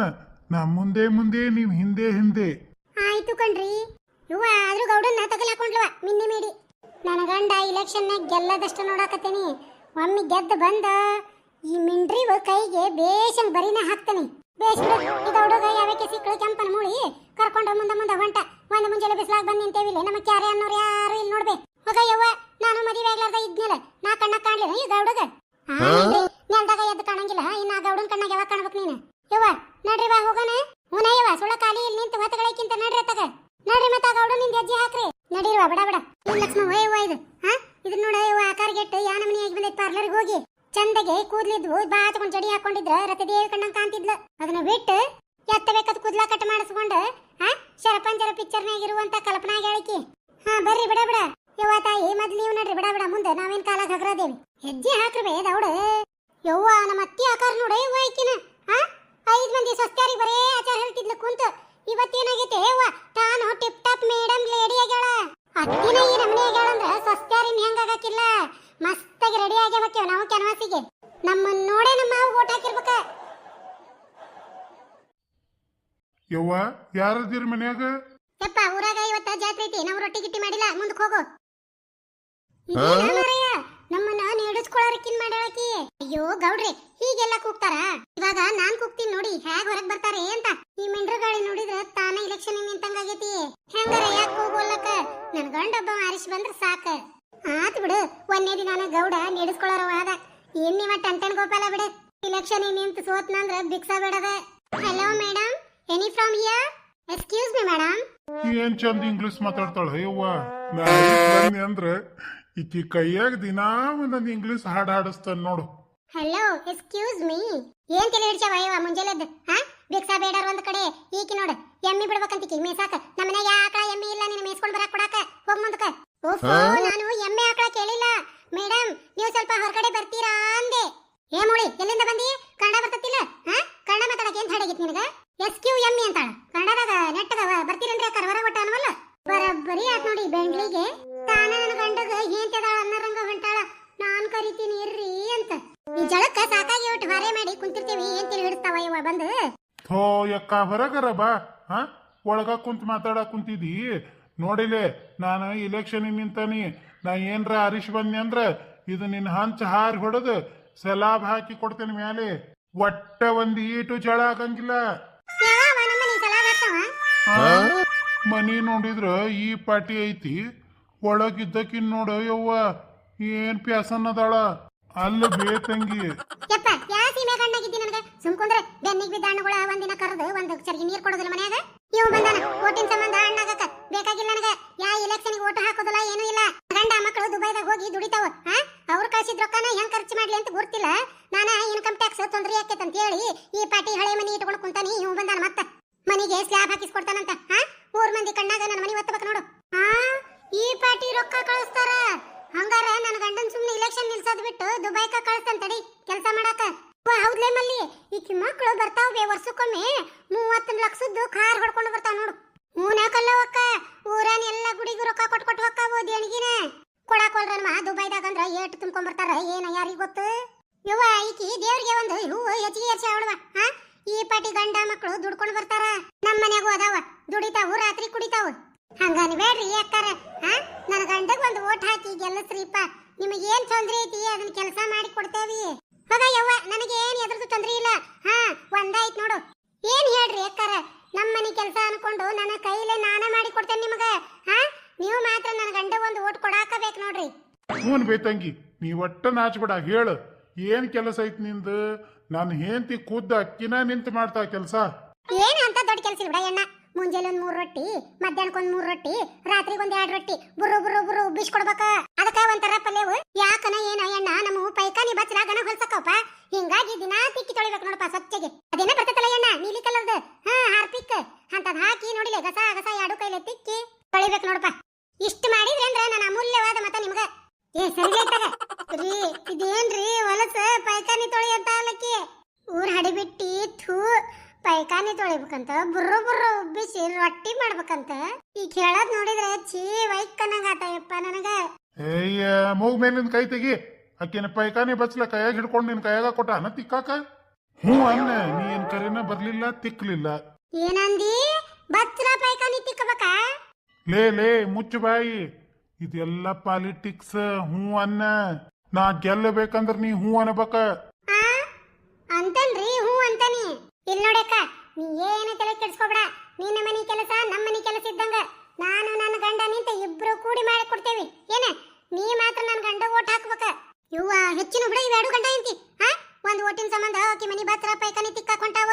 ನಾ ಮುಂದೆ ನೀವ್ ಹಿಂದೆ. ಆಯ್ತು ಕಣ್ರಿ. ಇವ ಆದ್ರೂ ಗೌಡನ್ನ ತಗಲಾಕೊಂಡ್ಲವ ಮಿನ್ನಿ ಮೀಡಿ. ನನ್ನ ಗಂಡ ಇಲೆಕ್ಷನ್ನಾಗ ಗೆಲ್ಲದಷ್ಟು ನೋಡಾಕತ್ತೇನಿ. ಒಮ್ಮೆ ಗೆದ್ದು ಬಂದ ಈ ಮಿಂಡ್ರಿವ ಕೈಗೆ ಬೇಷಂಗ್ ಬರಿನ ಹಾಕ್ತಾನೆ. ಬೇಷ್ ಬಿಡು, ಈಗ ಹುಡುಗ ಯಾವಕ್ಕೆ ಸಿಕ್ಕಳು ಕೆಂಪನ ಮೂಳಿ ಕರ್ಕೊಂಡ ಮುಂದೆ ಹೊಂಟ. ಒಂದು ಮುಂಜಾನೆ ಬಿಸಿಲಾಗ ಬಂದು ನಿಂತೇವಿಲ್ಲ, ನಮ್ಮ ಕ್ಯಾರೆ ಅನ್ನೋರು ಯಾರು ಇಲ್ಲಿ ನೋಡ್ಬೇ. ಹೋಗ ಯವ್ವ, ನಾನು ಮದುವೆ ಆಗ್ಲಾರ್ದ ಇದ್ನಿಲ್ಲ, ನಾ ಕಣ್ಣ ಕಾಣ್ಲಿಲ್ಲ ಈ ಗೌಡಗ. ನೆಲ್ದಾಗ ಎದ್ದು ಕಾಣಂಗಿಲ್ಲ, ಇನ್ನ ಗೌಡನ್ ಕಣ್ಣಾಗ ಯಾವಾಗ ಕಾಣ್ಬೇಕು ನೀನು? ಯವ್ವ ನಡ್ರಿ ಬಾ ಹೋಗೋಣ. ಹುನ ಯವ್ವ, ಸುಳ ಖಾಲಿ ಇಲ್ಲಿ ನಿಂತು ಹೊತ್ತಗಳಕ್ಕಿಂತ ನಡ್ರಿ ಅತ್ತಗ. ನಡ್ರಿ ಮತ್ತ ಗೌಡ ನಿಂದ ಹೆಜ್ಜೆ ಹಾಕ್ರಿ. ನಡೀರುವ ಬಿಡ ಲಕ್ಷ್ಮ ಹೋಯವ್ವ ಇದು. ಇದನ್ನ ನೋಡ ಯವ್ವ, ಆಕಾರ ಗೆಟ್ಟು ಯಾ ನಮನಿ ಆಗಿ ಬಂದೈತೆ. ಪಾರ್ಲರ್ಗೆ ಹೋಗಿ ಚಂದಗೆ ಕೂದ್ಲಿದ್ವು ಬಾತ್ಕೊಂಡ್ ಜಡಿ ಹಾಕೊಂಡಿದ್ರ ರಥದೇವಿ ಕಣ್ಣಂಗ್ ಕಾಣ್ತಿದ್ಲು. ಅದನ್ನ ಬಿಟ್ಟು ಎತ್ತಬೇಕಾದ ಕೂದ್ಲ ಕಟ್ ಮಾಡಿಸ್ಕೊಂಡು ಶರಪಂಜರ ಪಿಕ್ಚರ್ನಾಗಿರುವಂತ ಕಲ್ಪನಾ ಹೇಳಿಕಿ. ಬರ್ರಿ ಬಿಡ ಯವ್ವ ತಾಯಿ, ಮೊದ್ಲು ನೀವು ನಡ್ರಿ ಬಿಡ ಮುಂದೆ ನಾವೇನ್ ಕಾಲಾಗ ಹಗರದೇವಿ. ಹೆಜ್ಜೆ ಹಾಕ್ರಬೇ ದೌಡ. ಯವ್ವ ನಮ್ಮ ಅತ್ತಿ ಆಕಾರ ನೋಡ ಯವ್ವ ಈಕಿನ. 5 ಮಂದಿ ಸ್ವಸ್ತ್ಯಾರಿಗೆ ಬರೇ ಆಚಾರ ಹೇಳ್ತಿದ್ಲು ಕುಂತು. ಇವತ್ತೇನಾಗೈತೆ ಯವ್ವ, ತಾನು ಟಿಪ್ ಟಾಪ್ ಮೇಡಮ್ ಲೇಡಿ ಆಗ್ಯಾಳ. ಅತ್ತಿನ ಈ ನಮನಿ ಆಗ್ಯಾಳ ಅಂದ್ರ ಸ್ವಸ್ತ್ಯಾರಿನ್ ಹೆಂಗ ಆಗಕ್ಕಿಲ್ಲ, ಮಸ್ತಾಗಿ ರೆಡಿ ಆಗ್ಯಾವಕ್ಕಿವ ನಾವು ಕ್ಯಾನ್ವಾಸಿಗೆ. ನಮ್ಮನ್ನ ನೋಡೇ ನಮ್ಮ ಮಾವು ಓಟ್ ಹಾಕಿರ್ಬೇಕ. ಯವ್ವ ಯಾರದಿರ್ ಮನ್ಯಾಗ? ಯಪ್ಪ ಊರಾಗ ಇವತ್ತ ಜಾತ್ರೆ ಐತಿ, ನಾವು ರೊಟ್ಟಿ ಗಿಟ್ಟಿ ಮಾಡಿಲ್ಲ, ಮುಂದಕ್ಕೆ ಹೋಗು. ನಮ್ಮನ್ನ ನೇಡಿಸ್ಕೊಳ್ಳೋರಕ್ಕಿನ್ ಮಾಡ್ಯಾಳಕಿ. ಅಯ್ಯೋ ಗೌಡ್ರಿ, ಹೀಗೆಲ್ಲ ಕೂಗ್ತಾರ? ಇವಾಗ ನಾನ್ ಕೂಗ್ತೀನಿ ನೋಡಿ ಹೇಗ್ ಹೊರಗ್ ಬರ್ತಾರೆ ಅಂತ. ಈ ಮೆಂಡ್ರಗಾಳಿ ನೋಡಿದ್ರ ತಾನ ಇಲೆಕ್ಷನ್ ನಿಂತಂಗಾಗೈತಿ. ಹೆಂಗಾರ ಯಾಕೆ ಹೋಗೋಲ್ಲಕ? ನನ್ ಗಂಡೊಬ್ಬ ಆರಿಸಿ ಬಂದ್ರ ಸಾಕ. ಆತ್ ಬಿಡು, ಒಂದೇ ದಿನ ಗೌಡ ನೇಡಿಸ್ಕೊಳ್ಳೋರವ ಅದ. ಇನ್ನಿವ ಟಂಟನ್ ಗೋಪಾಲ ಬಿಡು. ಇಲೆಕ್ಷನ್ ನಿಂತು ಸೋತ್ನಂದ್ರ ಭಿಕ್ಷಾ ಬೇಡದ. Hello, madam. Any from here? Excuse me, madam. ಏನ್ ಚಂದ ಇಂಗ್ಲಿಷ್ ಮಾತಾಡ್ತಾಳ ಯವ್ವ ನಾ ಬನ್ನಿ ಅಂದ್ರ ಈಕಿ ಕೈಯಾಗ ದಿನಾ ಒಂದೊಂದು ಇಂಗ್ಲಿಷ್ ಹಾಡು ಹಾಡಿಸ್ತಾನ ನೋಡು. Hello, excuse me. ಏನ್ ತಲೆ ಹಿಡ್ಸವ ಅಯ್ಯವ ಮುಂಜಾನೆದ್ದು ಹಾ ಭಿಕ್ಷಾ ಬೇಡಾರ ಒಂದ್ ಕಡೆ ಈಕಿ ನೋಡು ಎಮ್ಮಿ ಬಿಡ್ಬೇಕಂತ ಮೇಸಾಕ ನಮ್ಮನ್ಯಾಗ ಆಕಳ ಎಮ್ಮಿ ಇಲ್ಲ ನಿನ್ನ ಮೇಸ್ಕೊಂಡ್ ಬರಾಕ್ ಕೊಡಾಕ ಹೋಗ್ ಮುಂದಕ್ಕ. ಓಹೋ ನಾನು ಎಮ್ಮೆ ಆಕಳ ಕೇಳಿಲ್ಲ ಮೇಡಮ್, ನೀವು ಸ್ವಲ್ಪ ಹೊರಗಡೆ ಬರ್ತೀರಾ ಅಂದೆ. ಏ ಮುಳಿ ಎಲ್ಲಿಂದ ಬಂದಿ? ಕನ್ನಡ ಬರ್ತತಿಲ್ಲ? ಹಾ ಕನ್ನಡ ಮಾತಾಡಕ್ಕೆ ಏನ್ ಹಾಡಾಗಿತ್ತು ನಿನಗ? SQME ಅಂತಾಳ ಕನ್ನಡದಾಗ ನೆಟ್ಟಗ ಬರ್ತೀರೇನ್ರಿ ಅಕ್ಕಾರ ಹೊರ ಒಟ್ಟ ಅನ್ನವಲ್ಲ ಬರೀ ಆತ್ ನೋಡಿ ಬೆಂಗ್ಳಿಗೆ ತಾನ ನನ್ನ ಗಂಡಗ ಏಂತದಾಳ ಅನ್ನರಂಗ ಹೊಂಟಾಳ ನಾನ್ ಕರಿತೀನಿ ಇರ್ರಿ ಅಂತ. ಈ ಜಳಕ್ಕ ಸಾಕಾಗಿ ಒಟ್ಟು ಹೊರೆ ಮಾಡಿ ಕುಂತಿರ್ತೀವಿ ಏನ್ ತಿಳಿ ಹಿಡಿಸ್ತಾವ ಇವ ಬಂದು. ಥೋ ಯಕ್ಕ ಹೊರಗರ ಬಾ. ಹಾ ಒಳಗ ಕುಂತ್ ಮಾತಾಡಕ್ ಕುಂತಿದಿ ನೋಡಿಲೆ. ನಾನು ಇಲೆಕ್ಷನ್ ನಿಂತಾನಿ. ನಾ ಏನ್ರ ಹರೀಶ್ ಬಂದಿ ಅಂದ್ರ ಇದು ನಿನ್ನ ಹಂಚ ಹಾರಿ ಹೊಡೆದು ಸಲಾಬ್ ಹಾಕಿ ಕೊಡ್ತೇನೆ ಮ್ಯಾಲೆ. ಒಟ್ಟ ಒಂದ್ ಈಟು ಜಳ ಆಗಂಗಿಲ್ಲ. ಮನಿ ನೋಡಿದ್ರ ಈ ಪಾಟಿ ಐತಿ, ಒಳಗಿದ್ದಕಿನ್ ನೋಡ ಯವ್ವ ಏನ್ ಪ್ಯಾಸನ್ ಅದಾಳ. ಅಲ್ಲ ಬೇತಂಗಿ ಯಪ್ಪ ಯಾ ಸೀಮೆ ಗಣ್ಣಾಗಿದ್ದಿ ನನಗ ಸುಮ್ಕೊಂಡ್ರೆ ಬೆನ್ನಿಗೆ ಬಿದ್ದ ಹಣ್ಣುಗಳ ಒಂದಿನ ಕರೆದು ಒಂದು ಚರಿಗೆ ನೀರ್ ಕೊಡೋದಿಲ್ಲ ಮನ್ಯಾಗ. ಇವ್ ಬಂದಾನ ಓಟಿನ ಸಂಬಂಧ ಹಣ್ಣಾಗಕ್ಕ ಬೇಕಾಗಿಲ್ಲ ನನಗ. ಯಾ ಇಲೆಕ್ಷನ್ ಓಟ್ ಹಾಕೋದಿಲ್ಲ ಏನೂ ಇಲ್ಲ. ಗಂಡ ಮಕ್ಕಳು ದುಬೈದಾಗ ಹೋಗಿ ದುಡಿತಾವ. ಅವ್ರು ಕಳ್ಸಿದ ರೊಕ್ಕನ ಹೆಂಗ್ ಖರ್ಚು ಮಾಡ್ಲಿ ಅಂತ ಗೊತ್ತಿಲ್ಲ. ನಾನ ಇನ್ಕಮ್ ಟ್ಯಾಕ್ಸ್ ತೊಂದ್ರೆ ಆಕೇತ್ ಅಂತ ಹೇಳಿ ಈ ಪಾಟಿ ಹಳೆ ಮನಿ ಇಟ್ಕೊಂಡು ಕುಂತಾನಿ. ಇವ್ ಬಂದಾನ ಮತ್ತ ಮನಿಗೆ ಸ್ಲ್ಯಾಬ್ ಹಾಕಿಸ್ಕೊಡ್ತಾನಂತ. ಊರ್ ಮಂದಿ ಕಣ್ಣಾಗ ನನ್ನ ಮನಿ ಒತ್ತಬೇಕು ನೋಡು. ಈ ಪಾಟಿ ರೊಕ್ಕ ಕಳಿಸ್ತಾರ ಹಂಗಾರ ನನ್ನ ಗಂಡನ್ ಸುಮ್ನೆ ಇಲೆಕ್ಷನ್ ನಿಲ್ಸೋದ್ ಬಿಟ್ಟು ದುಬೈಕ ಕಳಿಸ್ತಾನ ತಡಿ ಕೆಲಸ ಮಾಡಾಕ. ಹೌದ್ಲೇ ಮಲ್ಲಿ ಈಕಿ ಮಕ್ಕಳು ಬರ್ತಾವೆ ವರ್ಷಕ್ಕೊಮ್ಮೆ 30 ಲಕ್ಷದ್ದು ಕಾರ್ ಹೊಡ್ಕೊಂಡು ಬರ್ತಾವ ನೋಡು. ಮೂನಾಕಲ್ಲವಕ್ಕ ಊರಾನ ಎಲ್ಲ ಗುಡಿಗೂ ರೊಕ್ಕ ಕೊಟ್ಟು ಹೊಕ್ಕಾವು ದೇಣಿಗಿನ ಕೊಡಾಕೊಲ್ರನ್ಮ. ದುಬೈದಾಗ ಅಂದ್ರ ಏಟ್ ತುಂಬ್ಕೊಂಡ್ ಬರ್ತಾರ ಏನ ಯಾರಿಗ ಗೊತ್ತು. ಯವ್ವ ಈಕಿ ದೇವ್ರಿಗೆ ಒಂದು ಹೂವು ಹೆಚ್ಚಿಗೆ ಏರ್ಸಿ ಅವಳವ. ಈ ಪಾಟಿ ಗಂಡ ಮಕ್ಕಳು ದುಡ್ಕೊಂಡು ಬರ್ತಾರ. ನಮ್ಮ ಮನ್ಯಾಗೂ ಅದಾವ ದುಡಿತಾವು ರಾತ್ರಿ ಕುಡಿತಾವು. ಹಂಗಾನಿ ಬೇಡ್ರಿ ಅಕ್ಕಾರ. ನನ್ನ ಗಂಡಗ ಒಂದು ಓಟ್ ಹಾಕಿ ಗೆಲ್ಲಸ್ರಿಪ್ಪ. ನಿಮಗೆ ಏನ್ ತೊಂದ್ರೆ ಐತಿ ಅದನ್ನ ಕೆಲಸ ಮಾಡಿ ಕೊಡ್ತೇವಿ. ಹೋಗ ಯವ್ವ ನನಗೆ ಏನ್ ಎದ್ರದ್ದು ತೊಂದ್ರೆ ಇಲ್ಲ. ಒಂದಾಯ್ತು ನೋಡು. ಏನ್ ಹೇಳ್ರಿ ಅಕ್ಕಾರ, ನಮ್ಮ ಮನೆ ಕೆಲಸ ಅನ್ಕೊಂಡು ನನ್ನ ಕೈಲೇ ನಾನ ಮಾಡಿ ಕೊಡ್ತೇನೆ ನಿಮಗ. ನೀವು ಮಾತ್ರ ನನ್ನ ಗಂಡ ಒಂದು ಓಟ್ ಕೊಡಾಕಬೇಕು ನೋಡ್ರಿ. ಹ್ಞೂ ಬೇತಂಗಿ ನೀ ಒಟ್ಟ ನಾಚ್ಬೇಡ. ಹೇಳು ಏನ್ ಕೆಲಸ ಐತಿ ನಿಂದು? ನಾನು ಹೆಂಡತಿ ಕೂದ ಅಕ್ಕಿನ ನಿಂತು ಮಾಡ್ತಾ ಕೆಲಸ. ಏನ್ ಅಂತ ದೊಡ್ಡ ಕೆಲಸ ಇಲ್ಲ ಬಿಡ ಎಣ್ಣ. ಮುಂಜಾನೆ 3 ರೊಟ್ಟಿ, ಮಧ್ಯಾಹ್ನಕ್ಕೊಂದ್ 3 ರೊಟ್ಟಿ, ರಾತ್ರಿಗೊಂದ್ 2 ರೊಟ್ಟಿ ಬುರು ಬುರು ಬುರು ಉಬ್ಬಿಸ್ಕೊಡ್ಬೇಕ. ಅದಕ್ಕ ಒಂಥರ ಪಲ್ಯವು ಯಾಕನ ಏನ ಎಣ್ಣ ನಮ್ಮ ಪೈಕಾನಿ ಬಚ್ಚಲಾಗನ ಹೊಲ್ಸಕ್ಕಪ್ಪ. ಹಿಂಗಾಗಿ ದಿನಾ ತಿಕ್ಕಿ ತೊಳಿಬೇಕು ನೋಡಪ್ಪ ಸ್ವಚ್ಛಗೆ. ಅದೇನ ಬರ್ತೈತಲ್ಲ ಎಣ್ಣ ನೀಲಿ ಕಲರ್ದು ಹಾರ್ಪಿಕ್ ಅಂತದ್ ಹಾಕಿ ನೋಡಿಲೆ ಗಸ ಗಸ 2 ಕೈಲೆ ತಿಕ್ಕಿ ತೊಳಿಬೇಕು ನೋಡಪ್ಪ. ಇಷ್ಟು ಮಾಡಿದ್ರಿ ಅಂದ್ರ ನನ್ನ ಅಮೂಲ್ಯವಾದ ಮತ ನಿಮ್ಗ. ಏ ಸರಿ ಆಯ್ತಾಗ ರೀ ಇದೇನ್ರಿ ಹೊಲಸ ಪೈಕಾನಿ ತೊಳಿ ಅಂತ ಅಲ್ಲಕ್ಕಿ ಊರ್ ಹಡಿಬಿಟ್ಟಿ ಥೂ ಪೈಕಾನಿ ತೊಳಿಬೇಕಂತ ಬುರ್ರು ಬುರ್ರು ಉಬ್ಬಿಸಿ ರೊಟ್ಟಿ ಮಾಡ್ಬೇಕಂತ. ಈ ಕೇಳದ್ ನೋಡಿದ್ರೆ ಚೀ ವೈಕನ್ನಂಗ ಆತಯಪ್ಪ ನನಗ. ಏಯ್ಯ ಮೂಗ್ ಮೇಲಿನ ಕೈ ತೆಗಿ. ಅಕ್ಕಿನ ಪೈಕಾನಿ ಬಚ್ಚಲ ಕೈಯಾಗ ಹಿಡ್ಕೊಂಡು ನಿನ್ ಕೈಯಾಗ ಕೊಟ್ಟ ಅನ್ನ ತಿಕ್ಕಾಕ. ಹ್ಞೂ ಅನ್ನ ನೀ ಏನ್ ಕರೆನ ಬರ್ಲಿಲ್ಲ ತಿಕ್ಲಿಲ್ಲ. ಏನಂದಿ? ಬಚ್ಚಲ ಪೈಕಾನಿ ತಿಕ್ಕಬೇಕ? ಲೇ ಮುಚ್ಚು ಬಾಯಿ. ಇದೆಲ್ಲ ಪಾಲಿಟಿಕ್ಸ್. ಹ್ಞೂ ಅನ್ನ. ನಾ ಗೆಲ್ಲಬೇಕಂದ್ರ ನೀ ಹ್ಞೂ ಅನ್ಬೇಕ. ಅಂತನ್ರಿ ಹ್ಞೂ ಅಂತಾನಿ. ಇಲ್ಲಿ ನೋಡಕ್ಕ ನೀ ಏನು ತಲೆ ಕೆಡ್ಸ್ಕೊಬೇಡ. ನಿನ್ನ ಮನಿ ಕೆಲಸ ನಮ್ಮ ಮನಿ ಕೆಲಸ ಇದ್ದಂಗ. ನಾನು ನನ್ನ ಗಂಡ ನಿಂತ ಇಬ್ರು ಕೂಡಿ ಮಾಡಿ ಕೊಡ್ತೇವಿ. ಏನ ನೀ ಮಾತ್ರ ನನ್ನ ಗಂಡ ಓಟ್ ಹಾಕ್ಬೇಕ. ಇವ್ವ ಹೆಚ್ಚಿನ ಬಿಡ ಇವೆರಡು ಗಂಡ ಐತಿ. ಒಂದ್ ಓಟಿನ ಸಂಬಂಧ ಆಕಿ ಮನಿ ಬಚ್ಚಲ ಪೈಕಾನಿ ತಿಕ್ಕಾಕೊಂಟಾವ.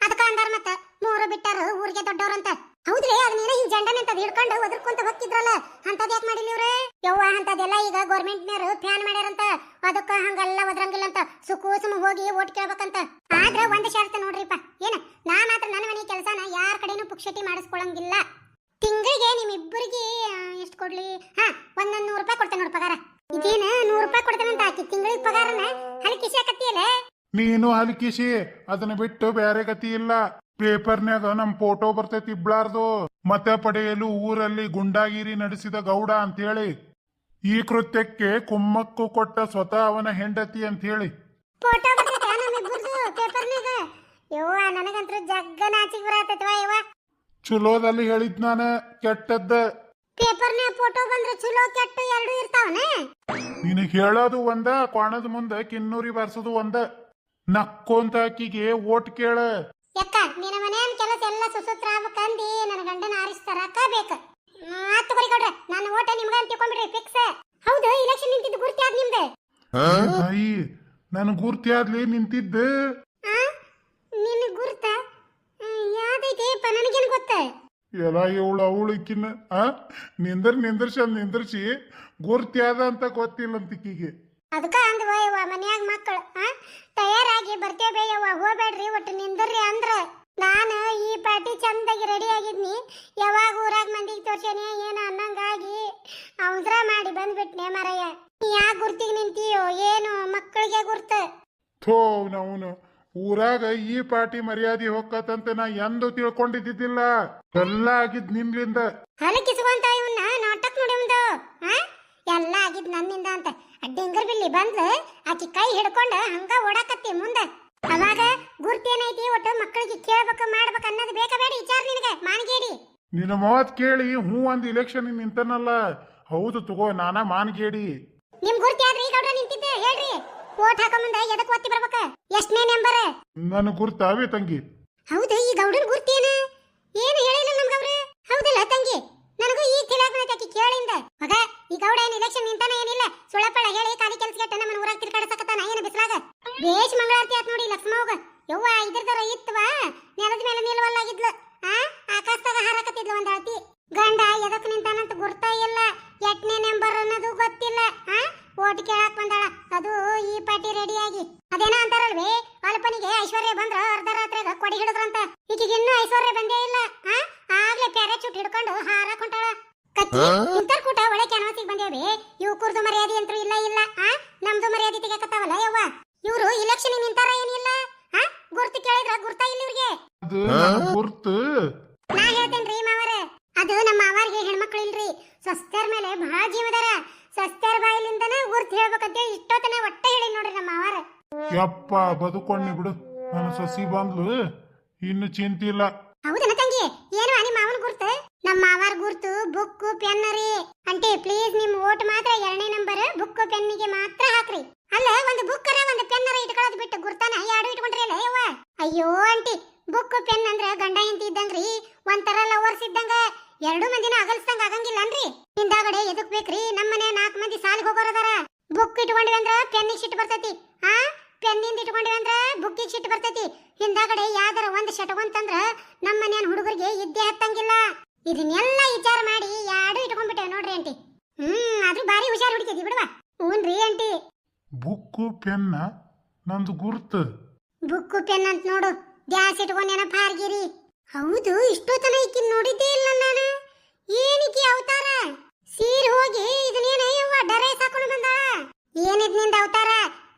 ಅದಕ್ಕ ಅಂದಾರ ಮತ್ತ 3 ಬಿಟ್ಟಾರ ಊರಿಗೆ ದೊಡ್ಡವ್ರಂತ. ಹೌದ್ರಿ ಅದನ್ನೇನ ಹಿಂಗ್ ಜಂಡ ನಿಂತದ್ ಹಿಡ್ಕೊಂಡು ಒದರ್ಕೊಂತ ಹೋಗ್ತಿದ್ರಲ್ಲ ಅಂತದ್ ಯಾಕೆ ಮಾಡಿಲ್ಲ ಇವ್ರೆ? ಯವ್ವ ಅಂತದೆಲ್ಲ ಈಗ ಗೌರ್ಮೆಂಟ್ನರು ಫ್ಯಾನ್ ಮಾಡ್ಯಾರಂತ. ಅದಕ್ಕ ಹಂಗೆಲ್ಲ ಒದ್ರಂಗಿಲ್ಲ ಅಂತ ಸುಖೂಸುಮ ಹೋಗಿ ಓಟ್ ಕೇಳ್ಬೇಕಂತ. ಆದ್ರ ಒಂದ್ ಶರ್ತ್ ನೋಡ್ರಿಪ್ಪ. ಏನ ನಾ ಮಾತ್ರ ನನ್ನ ಮನೆ ಕೆಲಸನ ಯಾರ ಕಡೆನೂ ಪುಕ್ಷಟಿ ಮಾಡಿಸ್ಕೊಳಂಗಿಲ್ಲ. ತಿಂಗಳಿಗೆ ನಿಮ್ಮಿಬ್ಬರಿಗೆ ಎಷ್ಟು ಕೊಡ್ಲಿ? ಒಂದೊಂದ್ 100 ರೂಪಾಯಿ ಕೊಡ್ತೇನೆ ನೋಡ್ ಪಗಾರ. ಇದೇನ 100 ರೂಪಾಯಿ ಕೊಡ್ತೇನಂತ ಆಕಿ ತಿಂಗಳಿಗೆ ಪಗಾರನ ಹಲಕಿಸಿ ಹಾಕತ್ತಿಯಲ್ಲ. ನೀನು ಹಲಕಿಸಿ ಅದನ್ನ ಬಿಟ್ಟು ಬೇರೆ ಗತಿ ಇಲ್ಲ. ಪೇಪರ್ನ್ಯಾಗ ನಮ್ ಫೋಟೋ ಬರ್ತೈತಿ ಇಬ್ಳಾರ್ದು. ಮತ ಪಡೆಯಲು ಊರಲ್ಲಿ ಗುಂಡಾಗಿರಿ ನಡೆಸಿದ ಗೌಡ ಅಂತೇಳಿ. ಈ ಕೃತ್ಯಕ್ಕೆ ಕುಮ್ಮಕ್ಕು ಕೊಟ್ಟ ಸ್ವತಃ ಅವನ ಹೆಂಡತಿ ಅಂತ ಹೇಳಿ ಫೋಟೋ ಬರ್ತೈತೆ ನಮ್ಮಿಬ್ಬರದು ಪೇಪರ್ನ್ಯಾಗ. ಯವ್ವ ನನಗಂತೂ ಜಗ್ಗ ನಾಚಿಗೆ ಬರತೈತವ ಯವ್ವ. ಚಲೋದಲ್ಲಿ ಹೇಳಿದ್ ನಾನ ಕೆಟ್ಟದ್ದ. ಪೇಪರ್ನ್ಯಾಗ ಫೋಟೋ ಬಂದ್ರೆ ಚಲೋ ಕೆಟ್ಟ ಎರಡು ಇರ್ತಾವನೆ. ನಿನಗ್ ಹೇಳೋದು ಒಂದ, ಕೋಣದ ಮುಂದೆ ಕಿನ್ನೂರಿ ಬಾರ್ಸೋದು ಒಂದ. ನಕ್ಕೊಂತ ಆಕಿಗೆ ಓಟ್ ಕೇಳ. ಯಕ್ಕ ನಿನ್ನ ಮನೆಯ ಕೆಲಸ ಎಲ್ಲ ಸುಸೂತ್ರ ಆಗ್ಬೇಕಂದಿ ನನ್ನ ಗಂಡನ ಆರಿಸ್ತಾರಕ್ಕ ಬೇಕ. ಹತ್ತು ಬರಿ ಕೊಡ್ರೆ ನನ್ನ ಓಟ ನಿಮ್ಗ ಅಂತ ತಿಳ್ಕೊಂಡ್ಬಿಡ್ರಿ ಫಿಕ್ಸ್. ಹೌದು ಇಲೆಕ್ಷನ್ ನಿಂತಿದ್ದು ಗುರ್ತಿ ಆದ್ ನಿಮ್ದು? ತಾಯಿ ನನ್ ಗುರ್ತಿ ಆದ್ಲಿ ನಿಂತಿದ್ದ. ನಿನ್ನ ಗುರ್ತ ಯಪ್ಪ ನನಗೇನು ಗೊತ್ತ ಎಲ್ಲ ಅವಳಿಕಿನ್ನ ನಿಂದರ್ಸಿ ಗುರ್ತಿ ಅದ ಅಂತ ಗೊತ್ತಿಲ್ಲ ಅಂತಿಕ್ಕಿಗೆ. ಅದಕ್ಕ ಅಂದ್ವ ಯವ್ವ ಮನ್ಯಾಗ ಮಕ್ಕಳು ತಯಾರಾಗಿ ಬರ್ತೇವೆ ಯವ್ವ ಹೋಗ್ಬೇಡ್ರಿ ಒಟ್ಟು ನಿಂದರ್ರಿ ಅಂದ್ರ ನಾನು ಈ ಪಾರ್ಟಿ ಚಂದಾಗಿ ರೆಡಿ ಆಗಿದ್ನಿ. ಯಾವಾಗ ಊರಾಗ ಮಂದಿಗೆ ತೋರ್ಸೇನೆ ಏನು ಅನ್ನಂಗಾಗಿ ಅವಸರ ಮಾಡಿ ಬಂದ್ಬಿಟ್ನೆ ಮರಯ್ಯ. ನೀ ಯಾಕೆ ಗುರ್ತಿಗೆ ನಿಂತೀಯೋ ಏನು ಮಕ್ಕಳಿಗೆ ಗುರ್ತ ಥೋ ಅವನು ಊರಾಗ ಈ ಪಾರ್ಟಿ ಮರ್ಯಾದೆ ಹೊಕ್ಕತ್ತಂತ ನಾ ಎಂದು ತಿಳ್ಕೊಂಡಿದ್ದಿದ್ದಿಲ್ಲ. ಎಲ್ಲ ಆಗಿದ್ ನಿನ್ಲಿಂದ. ಹಲಕಿಸುವಂತ ಇವನ್ನ ನಾಟಕ ನೋಡಿ ಒಂದು ಎಲ್ಲ ಆಗಿದ್ ನನ್ನಿಂದ ಅಂತ ಡಿಂಗರ್ ಬಿಲ್ಲಿ ಬಂದ್ಲು ಆಕಿ ಕೈ ಹಿಡ್ಕೊಂಡು ಹಂಗ ಓಡಾಕತ್ತಿ ಮುಂದೆ. ಅವಾಗ ಗುರ್ತೇನೈತಿ ಒಟ್ಟು ಮಕ್ಕಳಿಗೆ ಕೇಳ್ಬೇಕು ಮಾಡ್ಬೇಕು ಅನ್ನೋದು ಬೇಕಾ ಬೇಡ ವಿಚಾರ ನಿನಗೆ ಮಾನಗೇಡಿ. ನಿನ್ನ ಮಾತ್ ಕೇಳಿ ಹೂ ಒಂದ್ ಇಲೆಕ್ಷನ್ ನಿಂತನಲ್ಲ. ಹೌದು ತಗೋ ನಾನ ಮಾನಗೇಡಿ. ನಿಮ್ ಗುರ್ತಿ ಆದ್ರಿ ಗೌಡ್ರ ನಿಂತಿದ್ದೆ ಹೇಳ್ರಿ. ಓಟ್ ಹಾಕ ಮುಂದೆ ಎದಕ್ ಒತ್ತಿ ಬರ್ಬೇಕ ಎಷ್ಟನೇ ನಂಬರ್ ನನ್ನ ಗುರ್ತಾವೇ ತಂಗಿ. ಹೌದು ಈ ಗೌಡನ್ ಗುರ್ತೇನ ಏನು ಹೇಳಿಲ್ಲ ನಮ್ಗ ಅವ್ರು. ಹೌದಲ್ಲ ತಂಗಿ ನನಗೂ ಈ ತಿಳಾಗ್ಬಿಡಕ್ಕೆ ಕೇಳಿಂದ ಮಗ ಈ ಗೌಡ ಏನ್ ಇಲೆಕ್ಷನ್ ನಿಂತಾನ ಏನಿಲ್ಲ ಸುಳಪಳ ಹೇಳಿ ಖಾಲಿ ಕೆಲಸಕ್ಕೆ ನಮ್ಮನ್ನ ಊರಾಗ ತಿರ್ಗಾಡಸಕತ್ತಾನ ಏನು ಬಿಸ್ಲಾಗ. ಬೇಷ್ ಮಂಗಳಾರತಿ ಆತ್ ನೋಡಿ ಲಕ್ಷ್ಮವ್ಗ. ಯವ್ವ ಇದ್ರದರ ಇತ್ತವ ನೆಲದ ಮೇಲೆ ನಿಲ್ವಲ್ಲಾಗಿದ್ಲು ಆಕಾಶದಾಗ ಹಾರಾಕತ್ತಿದ್ಲು ಒಂದ್ ಅಳತಿ. ಗಂಡ ಎದಕ್ ನಿಂತಾನಂತ ಗುರ್ತಾ ಇಲ್ಲ ಎಟ್ನೇ ನಂಬರ್ ಅನ್ನೋದು ಗೊತ್ತಿಲ್ಲ. ಓಟ್ ಕೇಳಾಕ್ ಬಂದಾಳ ಅದು ಈ ಪಾರ್ಟಿ ರೆಡಿಯಾಗಿ. ಅದೇನೋ ಅಂತಾರಲ್ವೇ ಅಲ್ಪನಿಗೆ ಐಶ್ವರ್ಯ ಬಂದ್ರ ಅರ್ಧ ರಾತ್ರಿಯಾಗ ಕೊಡಿ ಹಿಡಿದ್ರಂತ. ಈಕಿಗೆ ಇನ್ನೂ ಐಶ್ವರ್ಯ ಬಂದೇ ಇಲ್ಲ ಆಗ್ಲೇ ಪ್ಯಾರಾಚೂಟ್ ಹಿಡ್ಕೊಂಡು ಹಾರಾಕ್ ಹೊಂಟಾಳ. ಕತ್ತಿ ಇಂತರ್ ಕೂಟ ಒಳ್ಳೆ ಕ್ಯಾನ್ವಾಸಿಗೆ ಬಂದೇವಿ. ಇವು ಕುರ್ದು ಮರ್ಯಾದೆ ಅಂತೂ ಇಲ್ಲ ನಮ್ದು ಮರ್ಯಾದೆ ತೆಗೆಕತ್ತಾವಲ್ಲ ಯವ್ವ. ಇವ್ರು ಇಲೆಕ್ಷನ್ ನಿಂತಾರ ಏನಿಲ್ಲ ಗುರ್ತು ಕೇಳಿದ್ರ ಗುರ್ತಾ ಇಲ್ಲ ಇವ್ರಿಗೆ. ಗುರ್ತು ನಾ ಹೇಳ್ತೇನ್ರಿ ಮಾವರ ಅದು ನಮ್ಮ ಮಾವಾರಿಗೆ ಹೆಣ್ಮಕ್ಳು ಇಲ್ರಿ ಸ್ವಸ್ಥರ ಮೇಲೆ ಬಹಳ ಜೀವದಾರ. ಸ್ವಸ್ಥರ ಬಾಯಿಲಿಂದನ ಗುರ್ತು ಹೇಳ್ಬೇಕಂತೇಳಿ ಇಷ್ಟೊತ್ತನ ಒಟ್ಟ ಹೇಳಿ ನೋಡ್ರಿ ನಮ್ಮ ಮಾವಾರ. ಯಪ್ಪ ಬದುಕೊಂಡಿ ಬಿಡು ನನ್ನ ಸಸಿ ಬಂದ್ಲು ಇನ್ನು ಚಿಂತೆ ಇಲ್ಲ. ಹೌದನ ತಂಗಿ ಏನು ನಿಮ್ಮ ಮಾವನ ಗುರ್ತು ನಮ್ಮ ಮಾವಾರ ಗುರ್ತು ಬುಕ್ ಪೆನ್ ರೀ. ಅಂಟಿ ಪ್ಲೀಸ್ ನಿಮ್ ಓಟ್ ಮಾತ್ರ 2ನೇ ನಂಬರ್ ಬುಕ್ ಪೆನ್ನಿಗೆ ಮಾತ್ರ ಹಾಕ್ರಿ. ಅಲ್ಲ ಒಂದು ಬುಕ್ ಒಂದು ಪೆನ್ ಇಟ್ಕೊಳ್ಳೋದು ಬಿಟ್ಟು ಗುರ್ತಾನ ಎರಡು ಇಟ್ಕೊಂಡ್ರಿ ಅಲ್ಲ ಯವ್ವ. ಅಯ್ಯೋ ಅಂಟಿ ಬುಕ್ ಪೆನ್ ಅಂದ್ರೆ ಗಂಡ ಹೆಂಡತಿ ಇದ್ದಂಗ್ರಿ ಒಂಥರ ಲವರ್ಸ್ ಇದ್ದಂಗ ಎರಡು ಮಂದಿನ ಅಗಲ್ಸ್ದಂಗ ಆಗಂಗಿಲ್ಲ ಅನ್ರಿ. ಹಿಂದಾಗಡೆ ಎದಕ್ ಬೇಕ್ರಿ ನಮ್ಮನೆ 4 ಮಂದಿ ಸಾಲಿಗೆ ಹೋಗೋರದಾರ. ಬುಕ್ ಇಟ್ಕೊಂಡ್ವಿ ಅಂದ್ರ ಪೆನ್ನಿಗೆ ಸಿಟ್ಟು ಬರ್ತೈತಿ ಪೆನ್ನಿಂದ ಇಟ್ಕೊಂಡ್ವಿ ಅಂದ್ರ ಬುಕ್ಕಿಗೆ ಸಿಟ್ಟು ಬರ್ತೈತಿ. ಹಿಂದಾಗಡೆ ಯಾವ್ದಾರ ಒಂದ್ ಶಟಗೊಂತಂದ್ರ ನಮ್ಮ ಮನೆಯ ಹುಡುಗರಿಗೆ ಇದ್ದೇ ಹತ್ತಂಗಿಲ್ಲ. ಇದನ್ನೆಲ್ಲ ವಿಚಾರ ಮಾಡಿ ಎರಡು ಇಟ್ಕೊಂಡ್ಬಿಟ್ಟೆ ನೋಡ್ರಿ ಅಂಟಿ. ಆದ್ರೂ ಬಾರಿ ಹುಷಾರ್ ಹುಡುಕಿದ್ವಿ ಬಿಡುವ. ಹ್ಞೂನ್ರಿ ಅಂಟಿ. ಬುಕ್ಕು ಪೆನ್ನ ನಂದು ಗುರ್ತು ಬುಕ್ಕು ಪೆನ್ ಅಂತ ನೋಡು ಗ್ಯಾಸ್ ಇಟ್ಕೊಂಡ್ ನೆನಪ ಹಾರ್ಗಿರಿ. ಹೌದು ಇಷ್ಟೊತ್ತನ ಈಕಿನ್ ನೋಡಿದ್ದೇ ಇಲ್ಲ ನಾನು. ಏನಿಕಿ ಅವತಾರ ಸೀರೆ ಹೋಗಿ ಇದನ್ನೇನ ಯವ್ವ ಡ್ರೆಸ್ ಹಾಕೊಂಡು ಬಂದಾಳ. ಏನಿದ್ ನಿಂದ ಅವತಾರ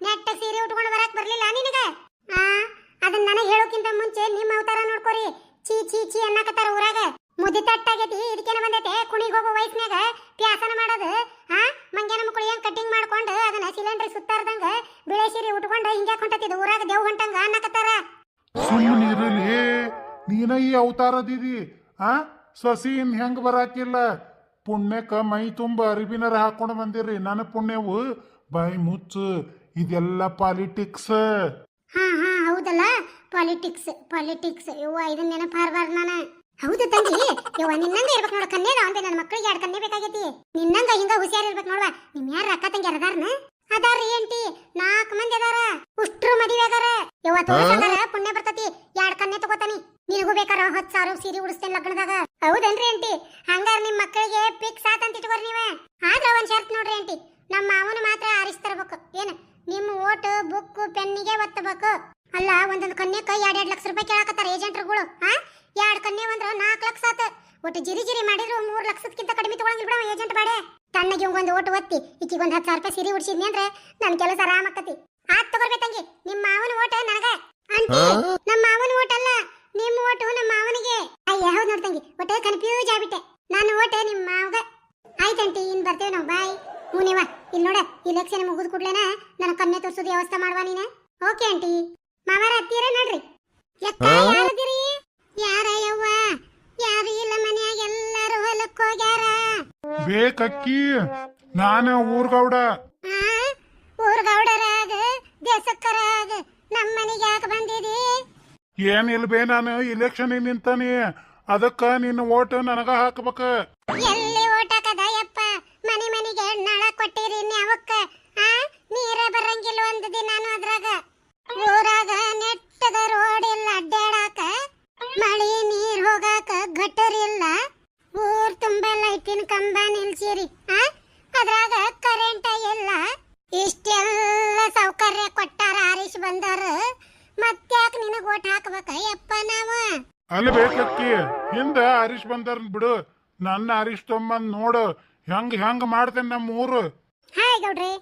ನೆಟ್ಟ ಸೀರೆ ಉಟ್ಕೊಂಡು ಬರಕ್ ಬರ್ಲಿಲ್ಲ ನಿನಗ. ಅದನ್ನ ನನಗೆ ಹೇಳೋಕ್ಕಿಂತ ಮುಂಚೆ ನಿಮ್ಮ ಅವತಾರ ನೋಡ್ಕೋರಿ. ಚೀ ಚೀ ಚೀ ಅನ್ನಕತ್ತಾರ ಊರಾಗ. ಮುದ್ದೆ ತಟ್ಟಾಗೈತಿ ಇದಕ್ಕೇನ ಬಂದೈತೆ ಕುಣಿಗೆ ಹೋಗೋ ವಯಸ್ಸಿನಾಗ ಪ್ಯಾಸನ ಮಾಡೋದು ಮಂಗ್ಯಾನ ಮಕ್ಕಳು ಏನ್ ಕಟ್ಟಿಂಗ್ ಮಾಡ್ಕೊಂಡು ಅದನ್ನ ಸಿಲಿಂಡರ್ ಸುತ್ತಾರ್ದಂಗ ಬಿಳೆ ಸೀರೆ ಉಟ್ಕೊಂಡು ಹಿಂಗ್ಯಾಕ್ ಹೊಂಟತಿದ್ ಊರಾಗ ದೇವ್ ಹೊಂಟಂಗ ಅನ್ನಕತ್ತಾರ. ಸುಮ್ಮನಿರಲಿ ನೀನ ಈ ಅವತಾರದಿದಿ ಸಸಿ ಇನ್ ಹೆಂಗ್ ಬರಾಕಿಲ್ಲ. ಪುಣ್ಯಕ್ಕ ಮೈ ತುಂಬ ಅರಿಬಿನರ ಹಾಕೊಂಡು ಬಂದಿರ್ರಿ. ನನ್ನ ಪುಣ್ಯವು ಬಾಯಿ ಮುಚ್ಚು ಇದೆಲ್ಲ ಪಾಲಿಟಿಕ್ಸ್. ಹೌದಲ್ಲ ಪಾಲಿಟಿಕ್ಸ್ ಯವ್ವ ಇದನ್ನ ನೆನಪ ಹಾರ್ಬಾರ್ದು ನಾನು. ಹೌದು ತಂಗಿ ಯವ್ವ ನಿನ್ನಂಗ ಇರ್ಬೇಕು ನೋಡ ಕನ್ಯೆಗ ಅಂದೆ ನನ್ನ ಮಕ್ಕಳಿಗೆ 2 ಕನ್ಯೆ ಬೇಕಾಗೈತಿ. ನಿನ್ನಂಗ ಹಿಂಗ ಹುಷಾರ್ ಇರ್ಬೇಕು ನೋಡ್ವಾ. ನಿಮ್ ಯಾರ ಅಕ್ಕ ತಂಗಿ ಅದಾರನ ಅದಾರ್ರಿ ಏಂಟಿ 4 ಮಂದಿ ಅದಾರ ಉಷ್ಟ್ರು ಮದುವೆ ಅದಾರ ಯವ್ವ. ತೋರ್ಸಂಗಾರ ಪುಣ್ಯ ಬರ್ತತಿ 2 ಕನ್ಯೆ ತಗೋತಾನಿ. ನಿನಗೂ ಬೇಕಾರ 10,000 ಸೀರೆ ಉಡಿಸ್ತೇನೆ ಲಗ್ನದಾಗ. ಹೌದನ್ರಿ ಅಂಟಿ ಹಂಗಾರ ನಿಮ್ ಮಕ್ಕಳಿಗೆ ಫಿಕ್ಸ್ ಆತಂತ ಇಟ್ಕೋರಿ ನೀವೇ. ಆದ್ರ ಒಂದ್ ಶರ್ತ್ ನೋಡ್ರಿ ಅಂಟಿ ನಮ್ಮ ಮಾವನ ಮಾತ್ರ ಆರಿಸ್ತರ್ಬೇಕು. ಏನ್ ನಿಮ್ ಓಟ್ ಬುಕ್ ಪೆನ್ನಿಗೆ ಒತ್ತಬೇಕು. ಅಲ್ಲ ಒಂದೊಂದು ಕನ್ಯಕ್ಕ 2 ಲಕ್ಷ ರೂಪಾಯಿ ಕೇಳಾಕತ್ತಾರ ಏಜೆಂಟ್ರುಗಳು. 2 ಕನ್ಯೆ ಅಂದ್ರ 4 ಲಕ್ಷ ಆತ. ಒಟ್ಟು ಜಿರಿ ಮಾಡಿದ್ರು 3 ಲಕ್ಷಕ್ಕಿಂತ ಕಡಿಮೆ ತಗೊಳಂಗಿಲ್ಲ ಬಿಡ ಏಜೆಂಟ್ ಬಾಡೆ. ತಣ್ಣಗೆ ಇವಂಗೊಂದು ಓಟ್ ಒತ್ತಿ ಈಕಿಗೆ 10,000 ರೂಪಾಯಿ ಸೀರೆ ಉಡ್ಸಿದ್ನಿ ಅಂದ್ರೆ ನನ್ನ ಕೆಲಸ ಆರಾಮ ಆಕತಿ. ಆತ್ ತಗೋರ್ಬೇಕಂಗಿ ನಿಮ್ಮ ಮಾವನ ಓಟ್ ನನಗ. ಅಂಟಿ ನಮ್ಮ ಮಾವನ ಓಟ್ ಅಲ್ಲ ನಿಮ್ಮ ಓಟು ನಮ್ಮ ಮಾವನಿಗೆ. ಅಯ್ಯ ಹೌದು ನೋಡ್ತಂಗಿ ಒಟ್ಟು ಕನ್ಫ್ಯೂಸ್ ಆಗ್ಬಿಟ್ಟೆ. ನಾನು ಓಟ್ ನಿಮ್ಮ ಮಾವಗ. ಆಯ್ತಂಟಿ ಇನ್ ಬರ್ತೇವೆ ನಾವು ಬಾಯ್. ಹೂನೇವಾ ಇಲ್ಲಿ ನೋಡ ಇಲೆಕ್ಷನ್ ಮುಗಿದ ಕೂಡ್ಲೇನ ನನ್ನ ಕನ್ಯೆ ತೋರ್ಸೋದು ವ್ಯವಸ್ಥೆ ಮಾಡುವ ನೀನ. ಓಕೆ ಆಂಟಿ ಮಾವಾರ ಹತ್ತೀರ ನೋಡ್ರಿ. ಯಾರದಿರಿ ಯಾರ ಯವ್ವ ಯಾರು ಇಲ್ಲ ಮನ್ಯಾಗ ಎಲ್ಲಾರು ಹೊಲಕ್ಕೆ ಹೋಗ್ಯಾರ. ಬೇಕಕ್ಕಿ ನಾನ ಊರ್ಗೌಡ. ಊರ್ಗೌಡರಾಗ ದೇಶಕ್ಕರಾಗ ನಮ್ಮ ಮನೆಗೆ ಯಾಕೆ ಬಂದಿದಿ? ಏನಿಲ್ಲ ಬೇ ನಾನು ಇಲೆಕ್ಷನ್ ನಿಂತಾನಿ ಅದಕ್ಕ ನಿನ್ನ ಓಟ್ ನನಗ ಹಾಕಬೇಕ. ಎಲ್ಲಿ ಓಟ್ ಹಾಕದ ಯಪ್ಪ ಮನೆಗೆ ನಳ ಕೊಟ್ಟಿರಿ ನ್ಯಾವಕ್ಕ. ನೀರ ಬರಂಗಿಲ್ಲ ಒಂದು ದಿನಾನು ಅದ್ರಾಗ. ಊರಾಗ ನೆಟ್ಟಗ ರೋಡ್ ಇಲ್ಲ ಅಡ್ಡಾಡಾಕ ಮಳಿ ನೀರ್ ಹೋಗ ಬಂದಾರ ಮತ್ತ್ಯಾಕ್ ನಿನಗ್ ಓಟ್ ಹಾಕ್ಬೇಕ ಯಪ್ಪ ನಾವ ಅಲ್ಲಿ ಬೇಕಕ್ಕಿ ಹಿಂದ ಹರೀಶ್ ಬಂದಾರ ಬಿಡು, ನನ್ನ ಹರೀಶ್ ತೊಂಬಂದ್ ನೋಡು ಹೆಂಗ್ ಮಾಡ್ತೇನೆ ನಮ್ಮ ಊರು. ಹಾಯ್ ಗೌಡ್ರಿ.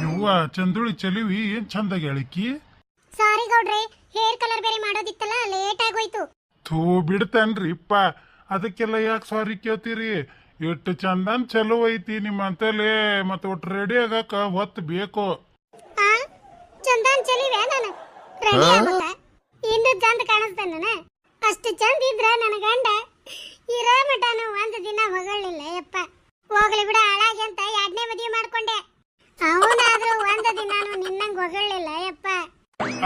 ಇವ್ವ ಚಂದುಳಿ ಚಲಿವಿ ಏನ್ ಚಂದಾಗಿ ಹೇಳಿಕಿ. ಸಾರಿ ಗೌಡ್ರಿ, ಹೇರ್ ಕಲರ್ ಬೇರೆ ಮಾಡೋದಿತ್ತಲ್ಲ ಲೇಟ್ ಆಗೋಯ್ತು. ಥೂ ಬಿಡ್ತೇನ್ರಿಪ್ಪ, ಅದಕ್ಕೆಲ್ಲ ಯಾಕೆ ಸಾರಿ ಕೇಳ್ತೀರಿ? ಎಷ್ಟು ಚಂದನ್ ಚಲೋ ಐತಿ ನಿಮ್ಮ ಅಂತಲೇ, ಮತ್ತೆ ಒಟ್ಟು ರೆಡಿ ಆಗಕ್ಕ ಹೊತ್ತು ಬೇಕು. ಆ ಚಂದನ್ ಚಲಿವೆ ನಾನು ರೆಡಿ ಆಗ್ಬೇಕ, ಇನ್ನು ಚಂದ ಕಾಣಿಸ್ತಾನ. ಅಷ್ಟು ಚಂದ ಇದ್ರ ನನ್ನ ಗಂಡ ಇರೋ ಮಟನು ಒಂದು ದಿನ ಹೊಗಳಿಲ್ಲ ಯಪ್ಪ. ಹೋಗ್ಲಿ ಬಿಡ ಹಾಳಾಗಿ ಅಂತ 2ನೇ ಮದುವೆ ಮಾಡ್ಕೊಂಡೆ, ಅವನಾದ್ರೂ ಒಂದು ದಿನಾನು ನಿನ್ನಂಗ್ ಹೊಗಳಿಲ್ಲ ಯಪ್ಪ.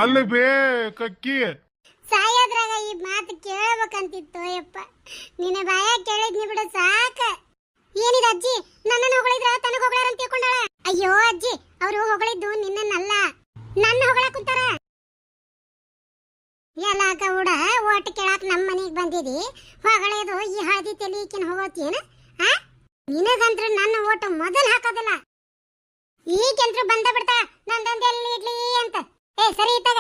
ಅಲ್ಲಿ ಬೇಕಕ್ಕಿ ಸಾಯೋದ್ರಾಗ ಈ ಮಾತು ಕೇಳಬೇಕಂತಿತ್ತು ಯಪ್ಪ. ನಿನ್ನ ಬಾಯ ಕೇಳಿದ್ನಿ ಬಿಡು ಸಾಕ. ಏನಿದ ಅಜ್ಜಿ, ನನ್ನನ್ನು ಹೊಗಳಿದ್ರ ತನಗ ಹೊಗಳಾರ ಅಂತ ತಿಳ್ಕೊಂಡಾಳ. ಅಯ್ಯೋ ಅಜ್ಜಿ, ಅವರು ಹೊಗಳಿದ್ದು ನಿನ್ನನ್ನಲ್ಲ, ನನ್ನ ಹೊಗಳಾಕ ಕುಂತಾರ. ಎಲ್ಲ ಗೌಡ ಓಟ್ ಕೇಳಾಕ ನಮ್ಮ ಮನೆಗೆ ಬಂದಿದಿ, ಹೊಗಳೇದು ಈ ಹಳದಿ ತೆಲಿಕಿನ ಹೋಗೋತಿಯೇನ? ನಿನಗಂತ್ರ ನನ್ನ ಓಟ್ ಮೊದಲು ಹಾಕೋದಿಲ್ಲ, ಈಗಂತ್ರ ಬಂದ ಬಿಡ್ತಾ ನಂದೊಂದು ಎಲ್ಲಿ ಇಡ್ಲಿ ಅಂತ. ಸರಿ ಇತ್ತಾಗ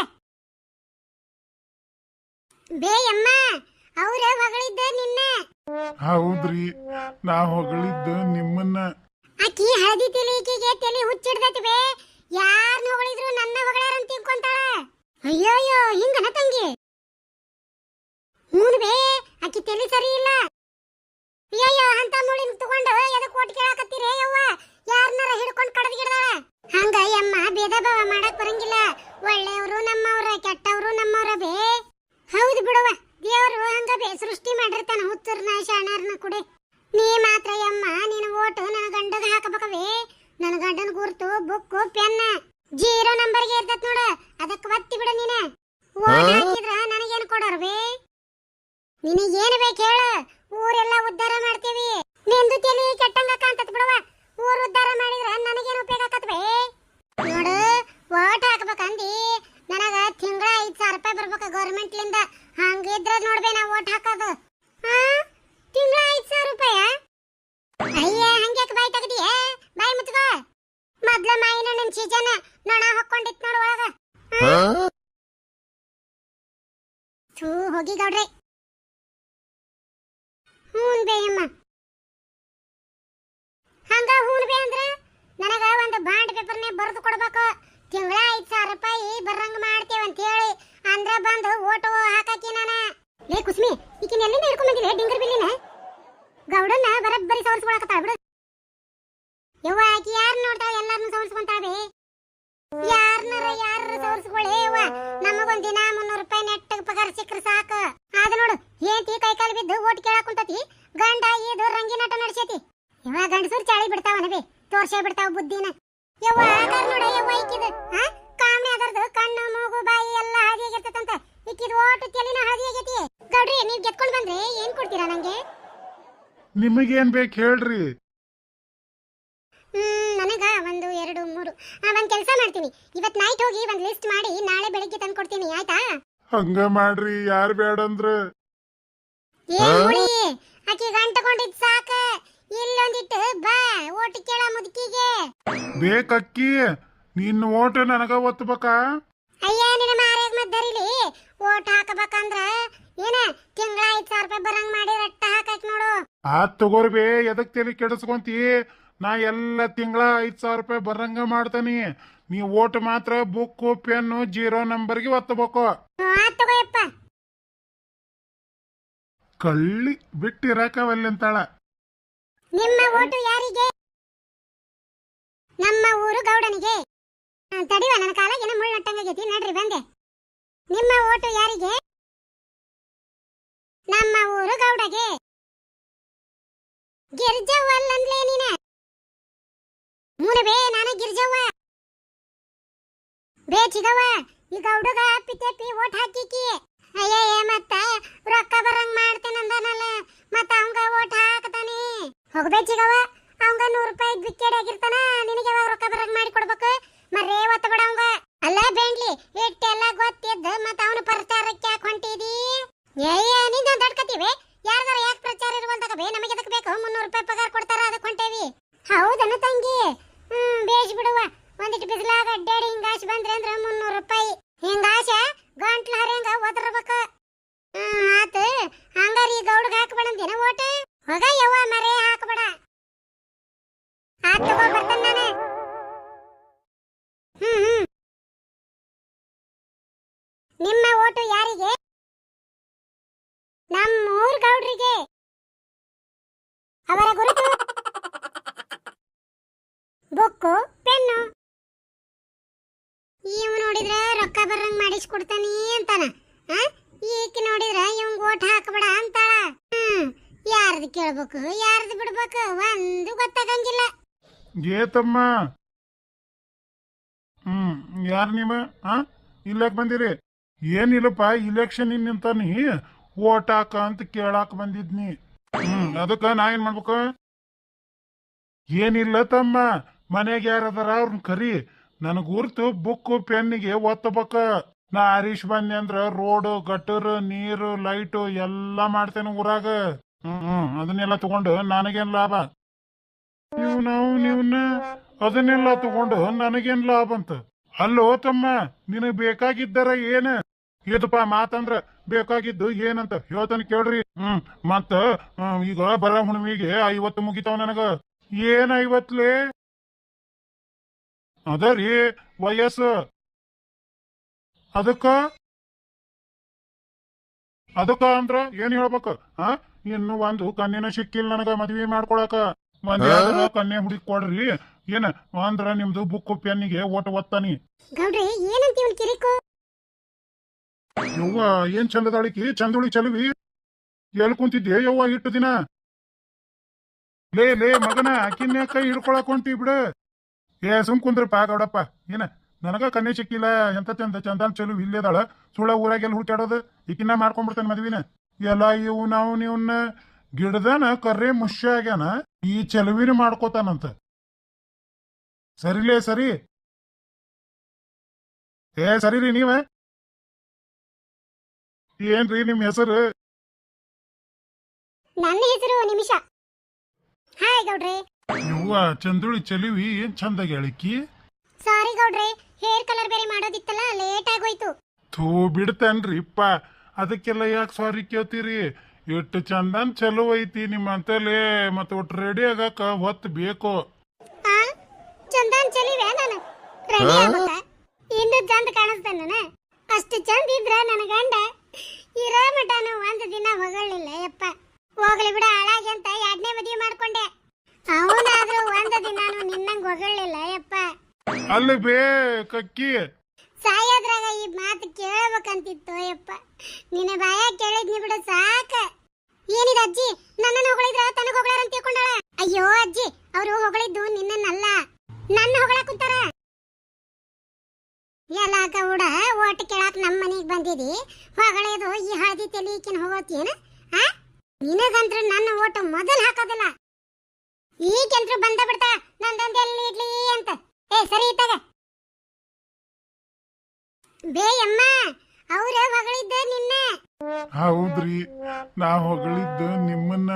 ಬೇಯಮ್ಮ, ಅವ್ರ ಹೊಗಳಿದ್ದ ನಿನ್ನ. ಹೌದ್ರಿ, ನಾ ಹೊಗಳಿದ್ದ ನಿಮ್ಮನ್ನ. ಆಕಿ ಹಳದಿ ತೆಲಿಕಿಗೆ ತಲೆ ಹುಚ್ಚಿಡ್ದೈತಿ ಬೇ, ಯಾರನ್ನ ಹೊಗಳಿದ್ರು ನನ್ನ ಹೊಗಳಾರ ಅಂತ ತಿಳ್ಕೊಂತಾಳ. ಅಯ್ಯೋಯ್ಯೋ ಹಿಂಗನ ತಂಗಿ? ಹ್ಞೂ ಬೇ, ಆಕಿ ತಲೆ ಸರಿ ಇಲ್ಲ. ಅಯ್ಯಯ್ಯೋ ಅಂತ ಮುಳಿನ ತಗೊಂಡು ಎದಕ್ ಓಟ್ ಕೇಳಾಕತ್ತೀರೇ ಯವ್ವ? ಯಾರನ್ನಾರ ಹಿಡ್ಕೊಂಡು ಕಡದ್ ಗಿಡದಾಳ. ಹಂಗ ಯಮ್ಮ ಭೇದ ಭಾವ ಮಾಡಕ್ ಬರಂಗಿಲ್ಲ, ಒಳ್ಳೆಯವರು ನಮ್ಮವ್ರ ಕೆಟ್ಟವರು ನಮ್ಮವ್ರ ಬೇ. ಹೌದು ಬಿಡುವ, ದೇವ್ರು ಹಂಗ ಬೇ ಸೃಷ್ಟಿ ಮಾಡಿರ್ತಾನ ಹುಚ್ಚರ್ನ ಶಾಣರ್ನ ಕುಡಿ. ನೀ ಮಾತ್ರ ಯಮ್ಮ ನಿನ್ನ ಓಟು ನನ್ನ ಗಂಡಗ ಹಾಕಬೇಕವೇ. ನನ್ನ ಗಂಡನ ಗುರ್ತು ಬುಕ್ಕು ಪೆನ್ನ 0 ನಂಬರ್ಗೆ ಇರ್ತತ್ ನೋಡ, ಅದಕ್ಕೆ ಒತ್ತಿ ಬಿಡ ನೀನ. ಓಟ್ ಹಾಕಿದ್ರ ನನಗೇನು ಕೊಡೋರ್ಬೇ? ನಿನಗೇನು ಬೇಕು ಹೇಳ, ಊರೆಲ್ಲ ಉದ್ಧಾರ ಮಾಡ್ತೀವಿ. ನಿಂದು ತಲೆ ಕೆಟ್ಟಂಗ ಕಾಣ್ತತ್ ಬಿಡುವ, ಊರ್ ಉದ್ಧಾರ ಮಾಡಿದ್ರ ನನಗೇನು ಉಪಯೋಗ ಆಕತ್ಬೇ? ನೋಡು, ಓಟ್ ಹಾಕ್ಬೇಕಂದಿ ನನಗ ತಿಂಗಳ 5,000 ರೂಪಾಯಿ ಬರ್ಬೇಕ ಗೌರ್ಮೆಂಟ್ಲಿಂದ. ಹಂಗಿದ್ರ ನೋಡ್ಬೇ ನಾ ಓಟ್ ಹಾಕೋದು. ತಿಂಗಳ 5,000 ರೂಪಾಯ? ಅಯ್ಯ ಹಂಗ್ಯಾಕ ಬಾಯಿ ತೆಗದಿಯ? ಬಾಯಿ ಮುತ್ಕೋ. ಮೊದ್ಲ ಮಾಯಿನ ನಿನ್ ಸೀಜನ್ ನೊಣ ಹೊಕ್ಕೊಂಡಿತ್ ನೋಡು ಒಳಗ. ಥೂ ಹೋಗಿ ಗೌಡ್ರೆ. ಹೂನ್ ಬೇಯಮ್ಮ. ಹಂಗ ಹೂನ್ ಬೇ ಅಂದ್ರ ನನಗ ಒಂದು ಬಾಂಡ್ ಪೇಪರ್ನೇ ಬರೆದು ಕೊಡ್ಬೇಕು. ತಿಂಗಳ 5,000 ರೂಪಾಯಿ ಬರಂಗ ಮಾಡ್ತೇವೆ ಅಂತ ಹೇಳಿ ಅಂದ್ರ ಬಂದು ಓಟು ಹಾಕಾಕಿ ನಾನ. ಲೇ ಕುಸ್ಮಿ, ಈಕಿನ ಎಲ್ಲಿಂದ ಹಿಡ್ಕೊಂಡ್ ಬಂದಿಲ್ಲ ಡಿಂಗರ್ ಬಿಲ್ಲಿನ? ಗೌಡನ್ನ ಬರಬ್ಬರಿ ಸವರ್ಸ್ಕೊಳಕತ್ತಾಳ ಬಿಡು. ಯವ್ವ ಆಕಿ ಯಾರು ನೋಡ್ತಾಳ ಎಲ್ಲಾರನ್ನು ಸವರ್ಸ್ಕೊಂತಾವೆ. ಯಾರ ಸವರ್ಸ್ಕೊಳ್ಳಿ ಯವ್ವ, ನಮಗೊಂದ್ ದಿನ 300 ರೂಪಾಯಿ ನೆಟ್ಟಗ್ ಪಗಾರ ಸಿಕ್ಕ್ರ ಸಾಕು. ಆದ ನೋಡು, ಏಂತಿ ಕೈ ಕಾಲು ಬಿದ್ದು ಓಟ್ ಕೇಳಾಕ್ ಕುಂತತಿ, ಗಂಡ ಇದು ರಂಗಿನಾಟ ನಡ್ಸೇತಿ. ಯವ್ವ ಗಂಡಸೂರ್ ಚಾಳಿ ಬಿಡ್ತಾವನ ಬೇ, ತೋರ್ಸೇ ಬಿಡ್ತಾವ ಬುದ್ಧಿನ. ಯವ್ವ ಆಧಾರ ನೋಡ ಯವ್ವ ಈಕಿದ ಕಾಮೆ ಅದರ್ದು ಕಣ್ಣು ಮೂಗು ಬಾಯಿ ಎಲ್ಲ ಹಳದಿಯಾಗಿರ್ತದಂತ. ಈಕಿದ ಓಟು ತೆಲಿನ ಹಳದಿಯಾಗೈತಿ. ಗೌಡ್ರಿ ನೀವ್ ಗೆದ್ಕೊಂಡ್ ಬಂದ್ರೆ ಏನ್ ಕೊಡ್ತೀರಾ ನಂಗೆ? ನಿಮಗೇನ್ ಬೇಕು ಹೇಳ್ರಿ? ನನಗ 1 2 3 ಒಂದ್ ಕೆಲಸ ಮಾಡ್ತೀನಿ, ಇವತ್ ನೈಟ್ ಹೋಗಿ ಒಂದ್ ಲಿಸ್ಟ್ ಮಾಡಿ ನಾಳೆ ಬೆಳಿಗ್ಗೆ ತಂದು ಕೊಡ್ತೀನಿ, ಆಯ್ತಾ? ಹಂಗ ಮಾಡ್ರಿ, ಯಾರು ಬೇಡಂದ್ರ. ಏನ್ ಹುಳಿ, ಆಕಿ ಗಂಟಕೊಂಡಿದ್ ಸಾಕ, ಇಲ್ಲೊಂದಿಟ್ಟು ಬಾ ಓಟ್ ಕೇಳ ಮುದುಕಿಗೆ. ಬೇಕಕ್ಕಿ, ನಿನ್ನ ಓಟ್ ನನಗ ಒತ್ತಬೇಕಾ? ಅಯ್ಯ ನಿನ್ನ ಮಾರ್ಯಾಗ ಮದ್ದರಿಲಿ ಓಟ್ ಹಾಕಬೇಕಂದ್ರ ಏನ ತಿಂಗಳ 5,000 ರೂಪಾಯಿ ಬರಂಗ್ ಮಾಡಿ ರಟ್ಟ ಹಾಕಕ್ ನೋಡು. ತಗೋರಿ ಬೇ, ಎದಕ್ ತಲೆ ಕೆಡಿಸ್ಕೊಂತಿ? ನಾ ಎಲ್ಲ ತಿಂಗಳ 5,000 ರೂಪಾಯಿ ಬರಂಗ ಮಾಡ್ತಾನಿ. ನೀ ಓಟ್ ಮಾತ್ರ ಬುಕ್ಕು ಪೆನ್ನು 0 ನಂಬರ್ಗೆ ಒತ್ತಬೇಕು. ತಗೋಯಪ್ಪ. ಕಳ್ಳಿ ಬಿಟ್ಟಿರಾಕವಲ್ಲಂತಾಳ. ನಿಮ್ಮ ಓಟು ಯಾರಿಗೆ? ನಮ್ಮ ಊರು ಗೌಡನಿಗೆ. ತಡಿವ, ನನ್ನ ಕಾಲಾಗಿನ ಮುಳ್ಳು ನಟ್ಟಂಗಾಗೈತಿ, ನಡ್ರಿ ಬಂದೆ. ನಿಮ್ಮ ಓಟು ಯಾರಿಗೆ? ನಮ್ಮ ಊರು ಗೌಡಗೆ. ಗಿರ್ಜವ್ವಲ್ಲಂದ್ಲೇ ನೀನ? ಮೂರಬೇ ನಾನು ಗಿರ್ಜವ್ವ. ಬೇ ಚಿಗವ್ವ, ಈ ಗೌಡಗ ಪಿತೆಪಿ ಓಟ್ ಹಾಕಿಕಿ. ಅಯ್ಯಯ್ಯ ಮತ್ತ ರೊಕ್ಕ ಬರಂಗ್ ಮಾಡ್ತೇನಂದನಲ್ಲ, ಮತ್ತ ಅವಂಗ ಓಟ್ ಹಾಕತಾನೆ. ಹೋಗ್ಬೇ ಚಿಗವ್ವ, ಅವಂಗ 100 ರೂಪಾಯಿ ವಿಕೆಟ್ ಆಗಿರ್ತಾನ, ನಿನಗೆ ಯಾವಾಗ ರೊಕ್ಕ ಬರಂಗ್ ಮಾಡಿ ಕೊಡ್ಬೇಕು? ಮರೇ ಒತ್ತ ಬಿಡ ಅವಂಗ. ಅಲ್ಲ ಬೇಂಡ್ಲಿ, ಇಟ್ಟೆಲ್ಲ ಗೊತ್ತಿದ್ದ ಮತ್ತ ಅವನ ಪ್ರಚಾರಕ್ಕೆ ಯಾಕೆ ಹೊಂಟಿದಿ? ಏಯ್ಯ ನಿಂದ ದಡ್ಕತಿವೆ, ಯಾರ್ದಾರ ಯಾಕೆ ಪ್ರಚಾರ ಇರುವಂತಾಗ ಬೇ, ನಮಗೆ ಎದಕ್ ಬೇಕು? 300 ರೂಪಾಯಿ ಪಗಾರ ಕೊಡ್ತಾರ, ಅದಕ್ಕೆ ಹೊಂಟೇವಿ. ಹೌದನ ತಂಗಿ? ಬೇಷ್ ಬಿಡುವ, ಒಂದಿಟ್ಟು ಬಿಸಿಲಾಗ ಅಡ್ಡಾಡಿ ಹಿಂಗಾಶ್ ಬಂದ್ರೆ ಅಂದ್ರ 300 ರೂಪಾಯಿ. ಹಿಂಗಾಶ ಗಂಟ್ಲ ಹರಿಯಂಗ ಒದರ್ಬೇಕ. ಆತ ಹಂಗಾರ ಈ ಗೌಡ್ಗ ಹಾಕ್ಬೇಡಂದಿನ ಓಟ. ಹೋಗ ಯವ್ವ ಮರೆ ಹಾಕ್ಬೇಡ. ಆತ ತಗೋ ಬರ್ತಾನ ನಾನು. ನಿಮ್ಮ ಓಟು ಯಾರಿಗೆ? ನಮ್ಮೂರ್ ಗೌಡ್ರಿಗೆ. ಅವರ ಗುರುತು ಬುಕ್ಕು ಪೆನ್ನು. ಇವ್ ನೋಡಿದ್ರ ರೊಕ್ಕ ಬರಂಗ್ ಮಾಡಿಸ್ಕೊಡ್ತಾನಿ ಅಂತಾನ. ಈಕಿ ನೋಡಿದ್ರ ಇವಂಗ್ ಓಟ್ ಹಾಕಬೇಡ ಅಂತಾಳ. ಯಾರ್ದು ಕೇಳ್ಬೇಕು ಯಾರ್ದು ಬಿಡ್ಬೇಕು ಒಂದು ಗೊತ್ತಾಗಂಗಿಲ್ಲ. ಏತಮ್ಮ ಯಾರು ನೀವ ಇಲ್ಲಕ್ ಬಂದಿರಿ? ಏನಿಲ್ಲಪ್ಪ, ಇಲೆಕ್ಷನ್ ನಿಂತಾನಿ ಓಟ್ ಹಾಕ ಅಂತ ಕೇಳಾಕ ಬಂದಿದ್ನಿ. ಅದಕ್ಕ ನಾ ಏನ್ ಮಾಡ್ಬೇಕು? ಏನಿಲ್ಲ ತಮ್ಮ, ಮನೆಗೆ ಯಾರದಾರ ಅವ್ರನ್ನ ಕರಿ, ನನಗ್ ಗುರ್ತು ಬುಕ್ ಪೆನ್ನಿಗೆ ಒತ್ತಬೇಕ. ನಾ ಹರೀಶ್ ಬಂದೆ ಅಂದ್ರ ರೋಡ್ ಗಟ್ಟರ್ ನೀರು ಲೈಟು ಎಲ್ಲಾ ಮಾಡ್ತೇನೆ ಊರಾಗ. ಅದನ್ನೆಲ್ಲ ತಗೊಂಡು ನನಗೇನ್ ಲಾಭ? ನೀವ್ನ ಅದನ್ನೆಲ್ಲ ತಗೊಂಡು ನನಗೇನ್ ಲಾಭ ಅಂತ? ಅಲ್ಲೋ ತಮ್ಮ, ನಿನಗ್ ಬೇಕಾಗಿದ್ದಾರ ಏನ? ಇದಪ್ಪ ಮಾತಂದ್ರ ಬೇಕಾಗಿದ್ದು ಏನಂತ ಹೇಳ್ತಾನೆ ಕೇಳ್ರಿ. ಮತ್ತ ಈಗ ಬರ ಹುಣ್ಣಿಮೆಗೆ 50 ಮುಗಿತಾವ ನನಗ. ಏನ್ 50ಲೇ? ಅದರಿ ವಯಸ್ಸು. ಅದಕ್ಕ ಅಂದ್ರ ಏನ್ ಹೇಳ್ಬೇಕ? ಇನ್ನು ಒಂದು ಕನ್ಯನ ಸಿಕ್ಕಿಲ್ಲ ನನಗ ಮದ್ವಿ ಮಾಡ್ಕೊಳಕ. ಮಂದಿ ಕನ್ಯೆ ಹುಡುಕಿ ಕೊಡ್ರಿ ಏನ ಅಂದ್ರ ನಿಮ್ದು ಬುಕ್ ಪೆನ್ನಿಗೆ ಓಟ್ ಒತ್ತಾನಿ. ಗೌಡ್ರಿ ಏನಂತ ಇವನ್ ಕಿರಿಕು? ಯವ್ವ ಏನ್ ಚಂದದಾಳಿಕಿ, ಚಂದುಳಿ ಚಲುವಿ. ಎಲ್ ಕುಂತಿದ್ದೆ ಯವ್ವ ಇಟ್ಟು ದಿನ? ಲೇ ಮಗನ, ಅಕ್ಕಿನ್ಯಾ ಕೈ ಹಿಡ್ಕೊಳಕ್ ಹೊಂಟಿ ಬಿಡ. ಸುಮ್ ಕುಂದ್ರಪ್ಪ ಗೌಡಪ್ಪ. ಏನ ನನಗ ಕನ್ಯೆ ಸಿಕ್ಕಿಲ್ಲ, ಎಂತ ಚಂದಾನ್ ಚಲುವಿ ಇಲ್ಲೇದಾಳ. ಸುಳ್ಳ ಊರಾಗೆಲ್ಲ ಹುಡ್ಕ್ಯಾಡೋದು, ಈಕಿನ್ನ ಮಾಡ್ಕೊಂಡ್ಬಿಡ್ತಾನೆ ಮದ್ವಿನ. ಎಲ್ಲ ಇವು ನಾವು ನೀವನ್ನ ಗಿಡದನ ಕರ್ರೆ ಮುಷ್ಯ ಆಗ್ಯಾನ, ಈ ಚಲುವಿನ ಮಾಡ್ಕೋತಾನಂತ. ಸರಿಲೇ ಸರಿ. ಸರಿ ರೀ. ನೀವ ಏನ್ರಿ ನಿಮ್ ಹೆಸರು? ನನ್ನ ಹೆಸರು ನಿಮಿಷ. ಹಾಯ್ ಗೌಡ್ರೆ. ಯವ್ವ ಚಂದುಳಿ ಚಲುವಿ ಏನ್ ಚಂದಾಗಿ ಹೇಳಿಕಿ. ಸಾರಿ ಗೌಡ್ರೆ, ಹೇರ್ ಕಲರ್ ಬೇರೆ ಮಾಡೋದಿತ್ತಲ್ಲ, ಲೇಟ್ ಆಗೋಯ್ತು. ಥೂ ಬಿಡ್ತಾನ್ರಿಪ್ಪ, ಅದಕ್ಕೆಲ್ಲ ಯಾಕೆ ಸಾರಿ ಕೇಳ್ತೀರಿ? ಎಷ್ಟು ಚಂದನ್ ಚಲೋ ಐತಿ ನಿಮ್ಮಂತಲೇ. ಮತ್ತ ಒಟ್ಟು ರೆಡಿ ಆಗಾಕ ಹೊತ್ತು ಬೇಕು. ಚಂದನ್ ಚಲಿವೆ ನಾನು ರೆಡಿ ಆಗ್ಬೇಕ. ಇನ್ನು ಚಂದ ಕಾಣಿಸ್ತಾನ. ಅಷ್ಟು ಚಂದ ಇದ್ರ ನನ್ನ ಗಂಡ ಇರೋ ಮಟನು ಒಂದ್ ದಿನ ಹೊಗಳಿಲ್ಲ ಯಪ್ಪ. ಹೋಗ್ಲಿ ಬಿಡ ಹಾಳಾಗಿ ಅಂತ 2ನೇ ಮದುವೆ ಮಾಡ್ಕೊಂಡೆ. ಅವನಾದ್ರೂ ಒಂದ್ ದಿನಾನು ನಿನ್ನಂಗ್ ಹೊಗಳಿಲ್ಲ ಯಪ್ಪ. ಅಲ್ಲಿ ಬೇ ಕಕ್ಕಿ ಸಾಯೋದ್ರಾಗ ಈ ಮಾತು ಕೇಳಬೇಕಂತಿತ್ತು ಯಪ್ಪ. ನಿನ್ನ ಬಾಯ ಕೇಳಿದ್ನಿ ಬಿಡು ಸಾಕ. ಏನಿದ ಅಜ್ಜಿ, ನನ್ನನ್ನು ಹೊಗಳಿದ್ರ ತನಗ ಹೊಗಳಾರ ಅಂತ ತಿಳ್ಕೊಂಡಾಳ. ಅಯ್ಯೋ ಅಜ್ಜಿ, ಅವರು ಹೊಗಳಿದ್ದು ನಿನ್ನನ್ನಲ್ಲ, ನನ್ನ ಹೊಗಳಾಕ ಕುಂತಾರ. ಎಲ್ಲ ಗೌಡ ಓಟ್ ಕೇಳಾಕ ನಮ್ಮ ಮನೆಗೆ ಬಂದಿದಿ, ಹೊಗಳೇದು ಈ ಹಳದಿ ತೆಲಿಕಿನ ಹೋಗೋತೇನ? ನಿನಗಂತ್ರ ನನ್ನ ಓಟ್ ಮೊದಲು ಹಾಕೋದಿಲ್ಲ. ಈಗಂತ್ರ ಬಂದ ಬಿಡ್ತಾ ನಂದೊಂದು ಎಲ್ಲಿ ಇಡ್ಲಿ ಅಂತ. ಸರಿ ಇತ್ತಾಗ ಬೇಯಮ್ಮ, ಅವ್ರ ಹೊಗಳಿದ್ದ ನಿನ್ನ. ಹೌದ್ರಿ, ನಾ ಹೊಗಳಿದ್ದು ನಿಮ್ಮನ್ನ.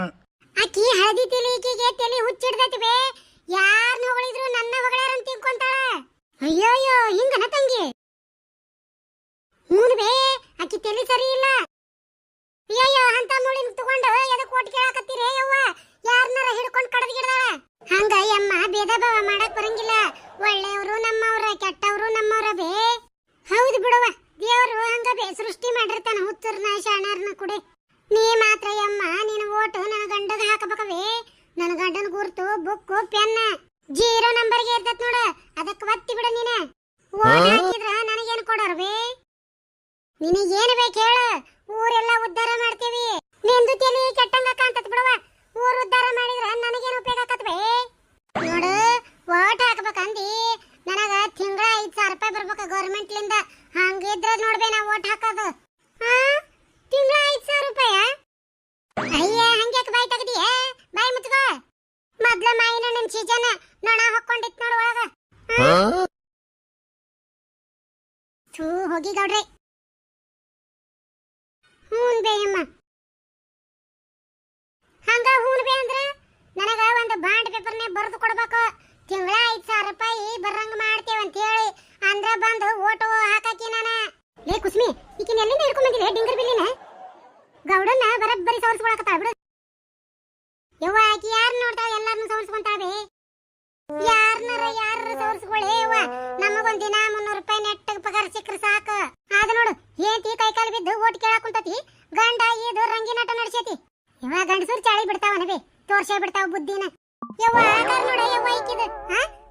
ಆಕಿ ಹಳದಿ ತೆಲಿಕಿಗೆ ತಲೆ ಹುಚ್ಚಿಡ್ದೈತಿ ಬೇ. ಯಾರನ್ನ ಹೊಗಳಿದ್ರು ನನ್ನ ಹೊಗಳಾರ ಅಂತ ತಿಳ್ಕೊಂತಾಳ. ಅಯ್ಯೋಯ್ಯೋ ಹಿಂಗನ ತಂಗಿ? ಹೂನ್ ಬೇ, ಆಕಿ ತಲೆ ಸರಿ ಇಲ್ಲ. ಅಯ್ಯಯ್ಯೋ ಅಂತ ಮುಳಿನ ತಗೊಂಡು ಎದಕ್ ಓಟ್ ಕೇಳಾಕತ್ತೀರೇ ಯವ್ವ? ಯಾರನ್ನಾರ ಹಿಡ್ಕೊಂಡು ಕಡದ್ ಗಿಡದಾಳ. ಹಂಗ ಯಮ್ಮ ಭೇದ ಭಾವ ಮಾಡಕ್ ಬರಂಗಿಲ್ಲ. ಒಳ್ಳೆಯವರು ನಮ್ಮವ್ರ, ಕೆಟ್ಟವರು ನಮ್ಮವ್ರ ಬೇ. ಹೌದು ಬಿಡವ, ದೇವರು ಹಂಗ ಬೇ ಸೃಷ್ಟಿ ಮಾಡಿರ್ತಾನ ಹುಚ್ಚರ್ನ ಶಾಣ್ಯಾರ್ನ ಕುಡಿ. ನೀ ಮಾತ್ರ ಯಮ್ಮ ನಿನ್ನ ಓಟು ನನ್ನ ಗಂಡಗ ಹಾಕಬೇಕವೇ. ನನ್ನ ಗಂಡನ ಗುರ್ತು ಬುಕ್ಕು ಪೆನ್ನ 0 ನಂಬರ್ಗೆ ಇರ್ತತ್ ನೋಡ, ಅದಕ್ಕೆ ಒತ್ತಿ ಬಿಡ ನೀನ. ಓಟ್ ಹಾಕಿದ್ರ ನನಗೇನು ಕೊಡೋರ್ವೇ? ನಿನಗೇನು ಬೇಕು ಹೇಳು, ಊರೆಲ್ಲ ಉದ್ಧಾರ ಮಾಡ್ತೀವಿ. ನಿಂದು ತಲೆ ಕೆಟ್ಟಂಗ ಕಾಂತತ್ ಬಿಡವ. ಊರು ಉದ್ಧಾರ ಮಾಡಿದ್ರ ನನಗೇನು ಉಪಯೋಗ ಆಕತ್ವೇ? ನೋಡು, ಓಟ್ ಹಾಕ್ಬೇಕಂದಿ ನನಗ ತಿಂಗಳ 5,000 ರೂಪಾಯಿ ಬರ್ಬೇಕ ಗೌರ್ಮೆಂಟ್ಲಿಂದ. ಹಂಗಿದ್ರ ನೋಡ್ಬೇ ನಾ ಓಟ್ ಹಾಕೋದು. ತಿಂಗಳ 5,000 ರೂಪಾಯ? ಅಯ್ಯ ಹಂಗ್ಯಾಕ ಬಾಯಿ ತೆಗ್ದಿಯೇ? ಬಾಯಿ ಮುಚ್ಕೋ. ಮೊದ್ಲ ಮಾಯಿನ ನಿನ್ ಸೀಜನ್ ನೊಣ ಹಾಕೊಂಡಿತ್ ನೋಡು ಒಳಗ. ಥೂ ಹೋಗಿ ಗೌಡ್ರೆ. ಹೂನ್ ಬೇಯಮ್ಮ. ಹಂಗ ಹೂನ್ ಬೇ ಅಂದ್ರ ನನಗ ಒಂದು ಬಾಂಡ್ ಪೇಪರ್ನೇ ಬರೆದು ಕೊಡ್ಬೇಕು. ತಿಂಗಳ 5,000 ರೂಪಾಯಿ ಬರಂಗ ಮಾಡ್ತೇವೆ ಅಂತ ಹೇಳಿ ಅಂದ್ರ ಬಂದು ಓಟು ಹಾಕಾಕಿ ನಾನ ಲೇ ಕುಸ್ಮಿ ಈಕಿನ ಎಲ್ಲಿಂದ ಹಿಡ್ಕೊಂಡ್ ಬಂದಿಲ್ಲ ಡಿಂಗರ್ ಬಿಲ್ಲಿನ ಗೌಡನ್ನ ಬರಬ್ಬರಿ ಸವರ್ಸ್ಕೊಳಕತ್ತಾಳ ಬಿಡು ಯವ್ವ ಆಕಿ ಯಾರು ನೋಡ್ತಾಳ ಎಲ್ಲಾರನ್ನು ಸವರ್ಸ್ಕೊಂತಾವೆ ಯಾರು ಸವರ್ಸ್ಕೊಳ್ಳಿ ಯವ್ವ ನಮಗೊಂದ್ ದಿನ 300 ರೂಪಾಯಿ ನೆಟ್ಟಗ್ ಪಗಾರ ಸಿಕ್ಕ್ರ ಸಾಕು ಅದ ನೋಡು ಏತಿ ಕೈ ಕಾಲು ಬಿದ್ದು ಓಟ್ ಕೇಳಾಕ್ ಕುಂತತಿ ಗಂಡ ಇದು ರಂಗಿನಾಟ ನಡ್ಸೈತಿ ಯವ್ವ ಗಂಡಸೂರ್ ಚಾಳಿ ಬಿಡ್ತಾವನಬೇ ತೋರ್ಸೇ ಬಿಡ್ತಾವ ಬುದ್ಧಿನ ಯವ್ವ ಆಧಾರ ನೋಡ ಯವ್ವ ಇಕ್ಕಿದ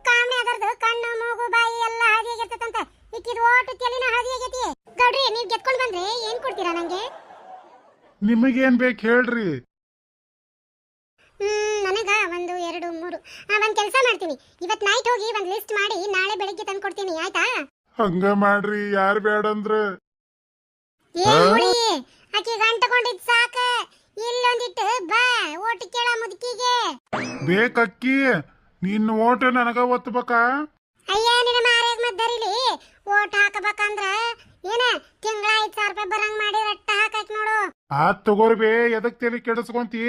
ಕಾಮೆ ಅದರ್ದು ಕಣ್ಣು ಮೂಗು ಬಾಯಿ ಎಲ್ಲ ಹಾದಿಯಾಗಿರ್ತದಂತ ಇಕ್ಕಿದ ಓಟು ತೆಲಿನ ಹಾದಿಯಾಗೈತಿ ಗೌಡ್ರಿ ನೀವ್ ಗೆದ್ಕೊಂಡ್ ಬಂದ್ರೆ ಏನ್ ಕೊಡ್ತೀರಾ ನಂಗೆ ನಿಮಗೇನ್ ಬೇಕು ಹೇಳ್ರಿ ನನಗ 1 2 3 ಒಂದ್ ಕೆಲಸ ಮಾಡ್ತೀನಿ ಇವತ್ ನೈಟ್ ಹೋಗಿ ಒಂದ್ ಲಿಸ್ಟ್ ಮಾಡಿ ನಾಳೆ ಬೆಳಿಗ್ಗೆ ತಂದು ಕೊಡ್ತೀನಿ ಆಯ್ತಾ ಹಂಗ ಮಾಡ್ರಿ ಯಾರು ಬೇಡಂದ್ರ ಏನ್ ಹುಳಿ ಆಕಿ ಗಂಟಕೊಂಡಿದ್ ಸಾಕ ಇಲ್ಲೊಂದಿಟ್ಟು ಬಾ ಓಟ್ ಕೇಳ ಮುದುಕಿಗೆ ಬೇಕಕ್ಕಿ ನಿನ್ನ ಓಟ್ ನನಗ ಒತ್ತಬೇಕಾ ಅಯ್ಯ ನಿನ್ನ ಮಾರೇಗ್ ಮದ್ದರಿಲಿ ಓಟ್ ಹಾಕಬೇಕಂದ್ರ ಏನ ತಿಂಗಳ 5,000 ರೂಪಾಯಿ ಬರಂಗ್ ಮಾಡಿ ರಟ್ಟ ಹಾಕಕ್ ನೋಡು ಆತ್ ತಗೋರ್ಬೇ ಎದಕ್ ತಲೆ ಕೆಡಿಸ್ಕೊಂತಿ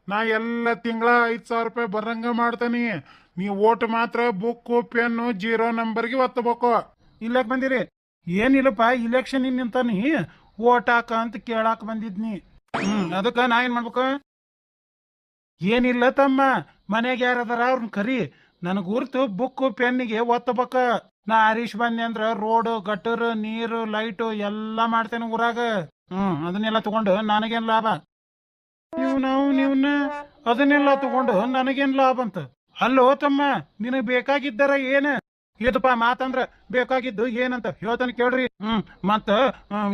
ನಾ ಎಲ್ಲ ತಿಂಗಳ 5,000 ರೂಪಾಯಿ ಬರಂಗ ಮಾಡ್ತಾನಿ ನೀ ಓಟ್ ಮಾತ್ರ ಬುಕ್ ಪೆನ್ನು 0 ನಂಬರ್ಗೆ ಒತ್ತಬೇಕು ಇಲ್ಲಕ್ ಬಂದಿರಿ ಏನಿಲ್ಲಪ್ಪ ಇಲೆಕ್ಷನ್ ನಿಂತಾನಿ ಓಟ್ ಹಾಕ ಅಂತ ಕೇಳಾಕ ಬಂದಿದ್ನಿ ಅದಕ್ಕ ನಾ ಏನ್ ಮಾಡ್ಬೇಕು ಏನಿಲ್ಲ ತಮ್ಮ ಮನೆಗೆ ಯಾರದಾರ ಅವ್ರನ್ನ ಕರಿ ನನಗ್ ಗುರ್ತು ಬುಕ್ ಪೆನ್ನಿಗೆ ಒತ್ತಬೇಕ ನಾ ಹರೀಶ್ ಬಂದೆ ಅಂದ್ರ ರೋಡ್ ಗಟರ್ ನೀರು ಲೈಟು ಎಲ್ಲಾ ಮಾಡ್ತೇನೆ ಊರಾಗ ಅದನ್ನೆಲ್ಲ ತಗೊಂಡು ನನಗೇನ್ ಲಾಭ ನೀವ್ನ ಅದನ್ನೆಲ್ಲ ತಗೊಂಡು ನನಗೇನ್ ಲಾಭ ಅಂತ ಅಲ್ಲೋ ತಮ್ಮ ನಿನಗ್ ಬೇಕಾಗಿದ್ದಾರ ಏನ ಇದಪ್ಪ ಮಾತಂದ್ರ ಬೇಕಾಗಿದ್ದು ಏನಂತ ಹೇಳ್ತಾನೆ ಕೇಳ್ರಿ ಮತ್ತ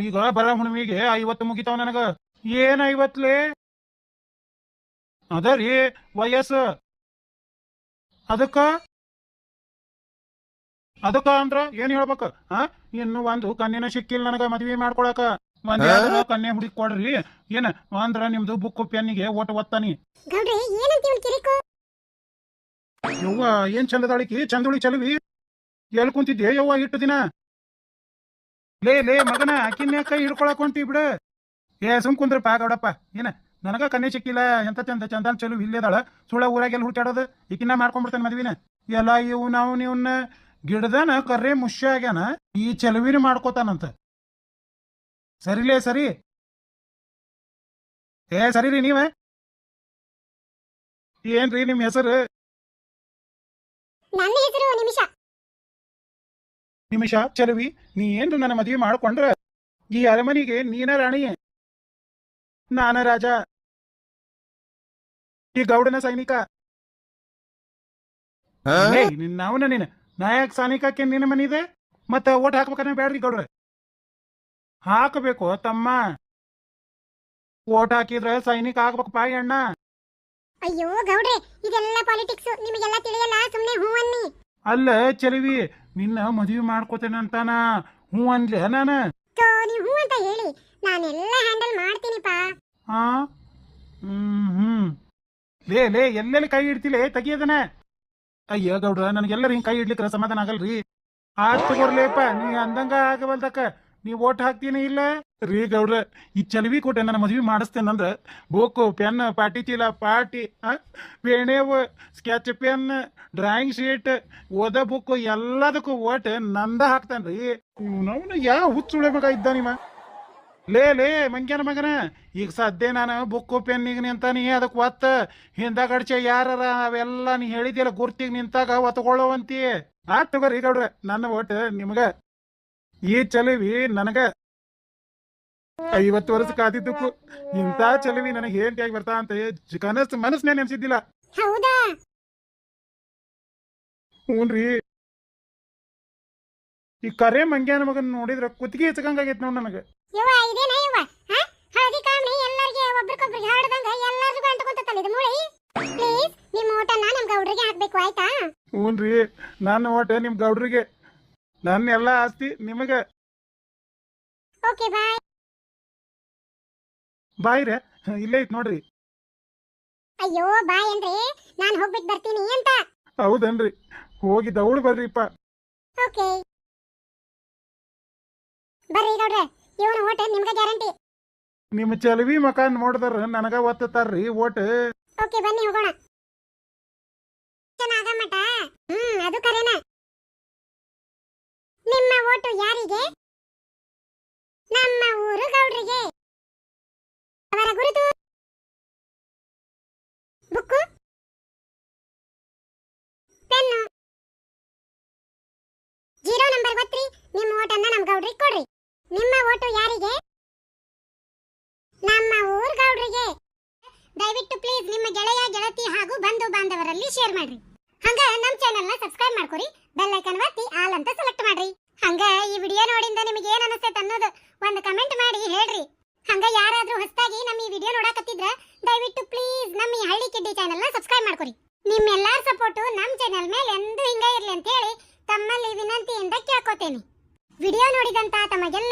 ಈಗ ಬರ ಹುಣ್ಣಿಮೆಗೆ 50 ಮುಗಿತಾವ ನನಗ ಏನ್ 50ಲೇ ಅದ ರೀ ವಯಸ್ಸು ಅದಕ್ಕ ಅಂದ್ರ ಏನ್ ಹೇಳ್ಬೇಕ ಇನ್ನು ಒಂದು ಕನ್ಯನ ಸಿಕ್ಕಿಲ್ಲ ನನಗ ಮದ್ವಿ ಮಾಡ್ಕೊಳಕ ಒಂದ್ ಕನ್ಯಾ ಹುಡುಕಿ ಕೊಡ್ರಿ ಏನ ಅಂದ್ರ ನಿಮ್ದು ಬುಕ್ ಪೆನ್ನಿಗೆ ಓಟ್ ಒತ್ತಾನಿ ಗೌಡ್ರಿ ಏನಂತ ಇವನ್ ಕಿರಿಕು ಯವ್ವ ಏನ್ ಚಂದದಾಳಿಕಿ ಚಂದುಳಿ ಚಲವಿ ಎಲ್ ಕುಂತಿದ್ದೆ ಯವ್ವ ಇಟ್ಟು ದಿನ ಲೇ ಮಗನ ಅಕ್ಕಿನ ಕೈ ಹಿಡ್ಕೊಳಕ್ ಹೊಂಟಿ ಬಿಡ ಸುಮ್ ಕುಂದ್ರಪ್ಪ ಗೌಡಪ್ಪ ಏನ ನನಗ ಕನ್ಯೆ ಸಿಕ್ಕಿಲ್ಲ ಎಂತ ಚಂದ ಚಲು ಇಲ್ಲೇದಾಳ ಸುಳ್ಳ ಊರಾಗೆಲ್ಲ ಹುಡ್ಕಾಡೋದು ಈಕಿನ ಮಾಡ್ಕೊಂಡ್ಬಿಡ್ತಾನೆ ಮದ್ವಿನ ಎಲ್ಲ ಇವು ನಾವು ನೀವನ್ನ ಗಿಡದನ ಕರ್ರೆ ಮುಷ್ಯ ಆಗ್ಯಾನ ಈ ಚಲುವಿನ ಮಾಡ್ಕೋತಾನಂತ ಸರಿಲೇ ಸರಿ ಸರಿ ರೀ ನೀವ ಏನ್ರಿ ನಿಮ್ ಹೆಸರು ನನ್ನ ಹೆಸರು ನಿಮಿಷ ಚಲುವಿ ನೀ ಏನ್ರು ನನ್ನ ಮದ್ವಿ ಮಾಡ್ಕೊಂಡ್ರ ಈ ಅರಮನಿಗೆ ನೀನ ರಾಣಿ ನಾನ ರಾಜ ಈ ಗೌಡನ ಸೈನಿಕ ನಿನ್ನವನ ನೀನ ನಾಯಕ್ ಸೈನಿಕಕ್ಕೆ ನಿನ್ನ ಮನಿ ಇದೆ ಮತ್ತ ಓಟ್ ಹಾಕ್ಬೇಕನ್ನ ಬ್ಯಾಡ್ರಿ ಗೌಡ್ರ ಹಾಕಬೇಕು ತಮ್ಮ ಓಟ್ ಹಾಕಿದ್ರ ಸೈನಿಕ ಆಗ್ಬೇಕು ಪಾಯಿ ಅಣ್ಣ ಅಯ್ಯೋ ಗೌಡ್ರೆ ಇದೆಲ್ಲ ಪಾಲಿಟಿಕ್ಸ್ ನಿಮಗೆಲ್ಲ ತಿಳಿಯಲ್ಲ ಸುಮ್ನೆ ಹೂ ಅನ್ನಿ ಅಲ್ಲ ಚಲವಿ ನಿನ್ನ ಮದ್ವಿ ಮಾಡ್ಕೋತೇನೆ ಅಂತಾನ ಹೂ ಅನ್ಲೆ ನಾನ ನೀವು ಹೂ ಅಂತ ಹೇಳಿ ನಾನೆಲ್ಲ ಹ್ಯಾಂಡಲ್ ಮಾಡ್ತೀನಿಪಾ ಲೇ ಎಲ್ಲೆಲ್ಲಿ ಕೈ ಇಡ್ತಿಲೆ ತೆಗಿಯದನ ಅಯ್ಯ ಗೌಡ್ರ ನನಗೆಲ್ಲರ ಹಿಂಗ್ ಕೈ ಇಡ್ಲಿಕ್ರ ಸಮಾಧಾನ ಆಗಲ್ರಿ ಆತ್ ತಗೋರ್ಲೇಪ ನೀ ಅಂದಂಗ ಆಗವಲ್ದಕ್ಕ ನೀ ಓಟ್ ಹಾಕ್ತೀನಿ ಇಲ್ಲ ರೀ ಗೌಡ್ರ ಈ ಚಲವಿ ಕೊಟ್ಟೆ ನನ್ನ ಮದ್ವಿ ಮಾಡಿಸ್ತೇನಂದ್ರ ಬುಕ್ ಪೆನ್ ಪಾಟಿ ಚೀಲ ಪಾಟಿ ಪೇಣೆವ್ ಸ್ಕೆಚ್ ಪೆನ್ ಡ್ರಾಯಿಂಗ್ ಶೀಟ್ ಓದ ಬುಕ್ ಎಲ್ಲದಕ್ಕೂ ಓಟ್ ನಂದ ಹಾಕ್ತಾನ್ರಿ ಇವನವನ ಯಾವ ಹುಚ್ಚುಳೆ ಮಗ ಇದ್ದ ನಿಮ್ಮ ಲೇ ಮಂಗ್ಯಾನ ಮಗನ ಈಗ ಸದ್ಯ ನಾನು ಬುಕ್ ಪೆನ್ನಿಗೆ ನಿಂತಾನಿ ಅದಕ್ಕೆ ಒತ್ತ ಹಿಂದಗಡ್ಚೆ ಯಾರ ಅವೆಲ್ಲ ನೀ ಹೇಳಿದ್ಯಲ್ಲ ಗುರ್ತಿಗೆ ನಿಂತಾಗ ಒತ್ಕೊಳ್ಳೋವಂತಿ ಆತ್ ತಗೋರಿ ಗೌಡ್ರ ನನ್ನ ಓಟ್ ನಿಮ್ಗ ಈ ಚಲವಿ ನನಗ 50 ವರ್ಷ ಕಾದಿದ್ದಕ್ಕೂ ಇಂಥ ಚಲವಿ ನನಗೆ ಹೇಂಟಿಯಾಗಿ ಬರ್ತಾ ಅಂತ ಮನಸ್ನೇ ನೆನ್ಸಿದ್ದಿಲ್ಲ ಹೌದಾ ಹ್ಞೂನ್ರಿ ಈ ಕರೆ ಮಂಗ್ಯಾನ ಮಗನ್ ನೋಡಿದ್ರ ಕುತ್ತಿಗೆ ಹಚ್ಚಕಂಗಾಗೈತಿ ನೋಡ್ ನನಗ ಯವ್ವ ಇದೇನ ಯವ್ವ ಹಳದಿ ಕಾಮಣಿ ಎಲ್ಲರಿಗೆ ಒಬ್ರಿಗೊಬ್ರಿಗೆ ಹಾಡದಂಗ ಎಲ್ಲರಿಗೂ ಅಂಟಕೊಂತಲ್ಲ ಇದು ಮೂಳಿ ಪ್ಲೀಸ್ ನಿಮ್ಮ ಓಟನ್ನ ನಮ್ ಗೌಡ್ರಿಗೆ ಹಾಕ್ಬೇಕು ಆಯ್ತಾ ಹ್ಞೂನ್ರಿ ನನ್ನ ಓಟ್ ನಿಮ್ ಗೌಡ್ರಿಗೆ ನನ್ನ ಎಲ್ಲಾ ಆಸ್ತಿ ನಿಮಗ ಓಕೆ ಬಾಯ್ ಬಾಯ್ ರೇ ಇಲ್ಲೇ ಐತ್ ನೋಡ್ರಿ ಅಯ್ಯೋ ಬಾಯ್ ಅಂದ್ರೆ ನಾನು ಹೋಗ್ಬಿಟ್ಟು ಬರ್ತೀನಿ ಅಂತ ಹೌದನ್ರಿ ಹೋಗಿ ದೌಡ್ ಬರ್ರಿಪ್ಪ ಓಕೆ ಬರ್ರಿ ಗೌಡ್ರೆ ಇವನ ಓಟ್ ನಿಮ್ಗೆ ಗ್ಯಾರಂಟಿ ನಿಮ್ಮ ಚಲವಿ ಮಕ ನೋಡಿದ್ರ ನನಗ ಒತ್ತಾರ್ರಿ ಓಟ್ ಓಕೆ ಬನ್ನಿ ಹೋಗೋಣ ಚೆನ್ನಾಗ ಮಟ ಅದು ಕರೆನ ನಿಮ್ಮ ಓಟು ಯಾರಿಗೆ? ನಮ್ಮ ಊರು ಗೌಡ್ರಿಗೆ. ಅವರ ಗುರುತು ಬುಕ್ಕು, ಪೆನ್ನು, 0 ನಂಬರ್ ಒತ್ತಿ ನಿಮ್ಮ ಓಟನ್ನ ನಮ್ಮ ಗೌಡ್ರಿಗೆ ಕೊಡ್ರಿ. ನಿಮ್ಮ ಓಟು ಯಾರಿಗೆ? ನಮ್ಮ ಊರು ಗೌಡ್ರಿಗೆ. ದಯವಿಟ್ಟು ಪ್ಲೀಸ್ ನಿಮ್ಮ ಗೆಳೆಯ ಗೆಳತಿ ಹಾಗೂ ಬಂಧು ಬಾಂಧವರಲ್ಲಿ ಶೇರ್ ಮಾಡ್ರಿ. ಹಂಗ ನಮ್ಮ ಚಾನೆಲ್ನ ಸಬ್ಸ್ಕ್ರೈಬ್ ಮಾಡ್ಕೊರಿ, ಬೆಲ್ ಐಕಾನ್ ಒತ್ತಿ ಆಲ್ ಅಂತ ಸೆಲೆಕ್ಟ್ ಮಾಡ್ರಿ. ಹಂಗ ಈ ವಿಡಿಯೋ ನೋಡಿಂದ ನಿಮಗೆ ಏನ್ ಅನಿಸ್ತೈತೆ ಅನ್ನೋದು ಒಂದು ಕಮೆಂಟ್ ಮಾಡಿ ಹೇಳ್ರಿ. ಹಂಗ ಯಾರಾದ್ರೂ ಹೊಸದಾಗಿ ನಮ್ಮ ಈ ವಿಡಿಯೋ ನೋಡಕತ್ತಿದ್ರ ದಯವಿಟ್ಟು ಪ್ಲೀಸ್ ನಮ್ಮ ಈ ಹಳ್ಳಿ ಕಿಡ್ಡಿ ಚಾನೆಲ್ನ ಸಬ್ಸ್ಕ್ರೈಬ್ ಮಾಡ್ಕೊರಿ. ನಿಮ್ಮೆಲ್ಲರ ಸಪೋರ್ಟು ನಮ್ಮ ಚಾನೆಲ್ ಮೇಲೆ ಎಂದೂ ಹಿಂಗ ಇರ್ಲಿ ಅಂತ ಹೇಳಿ ತಮ್ಮಲ್ಲಿ ವಿನಂತಿಯಿಂದ ಕೇಳ್ಕೊತೇನೆ. ವಿಡಿಯೋ ನೋಡಿದಂತ ತಮಗೆಲ್ಲ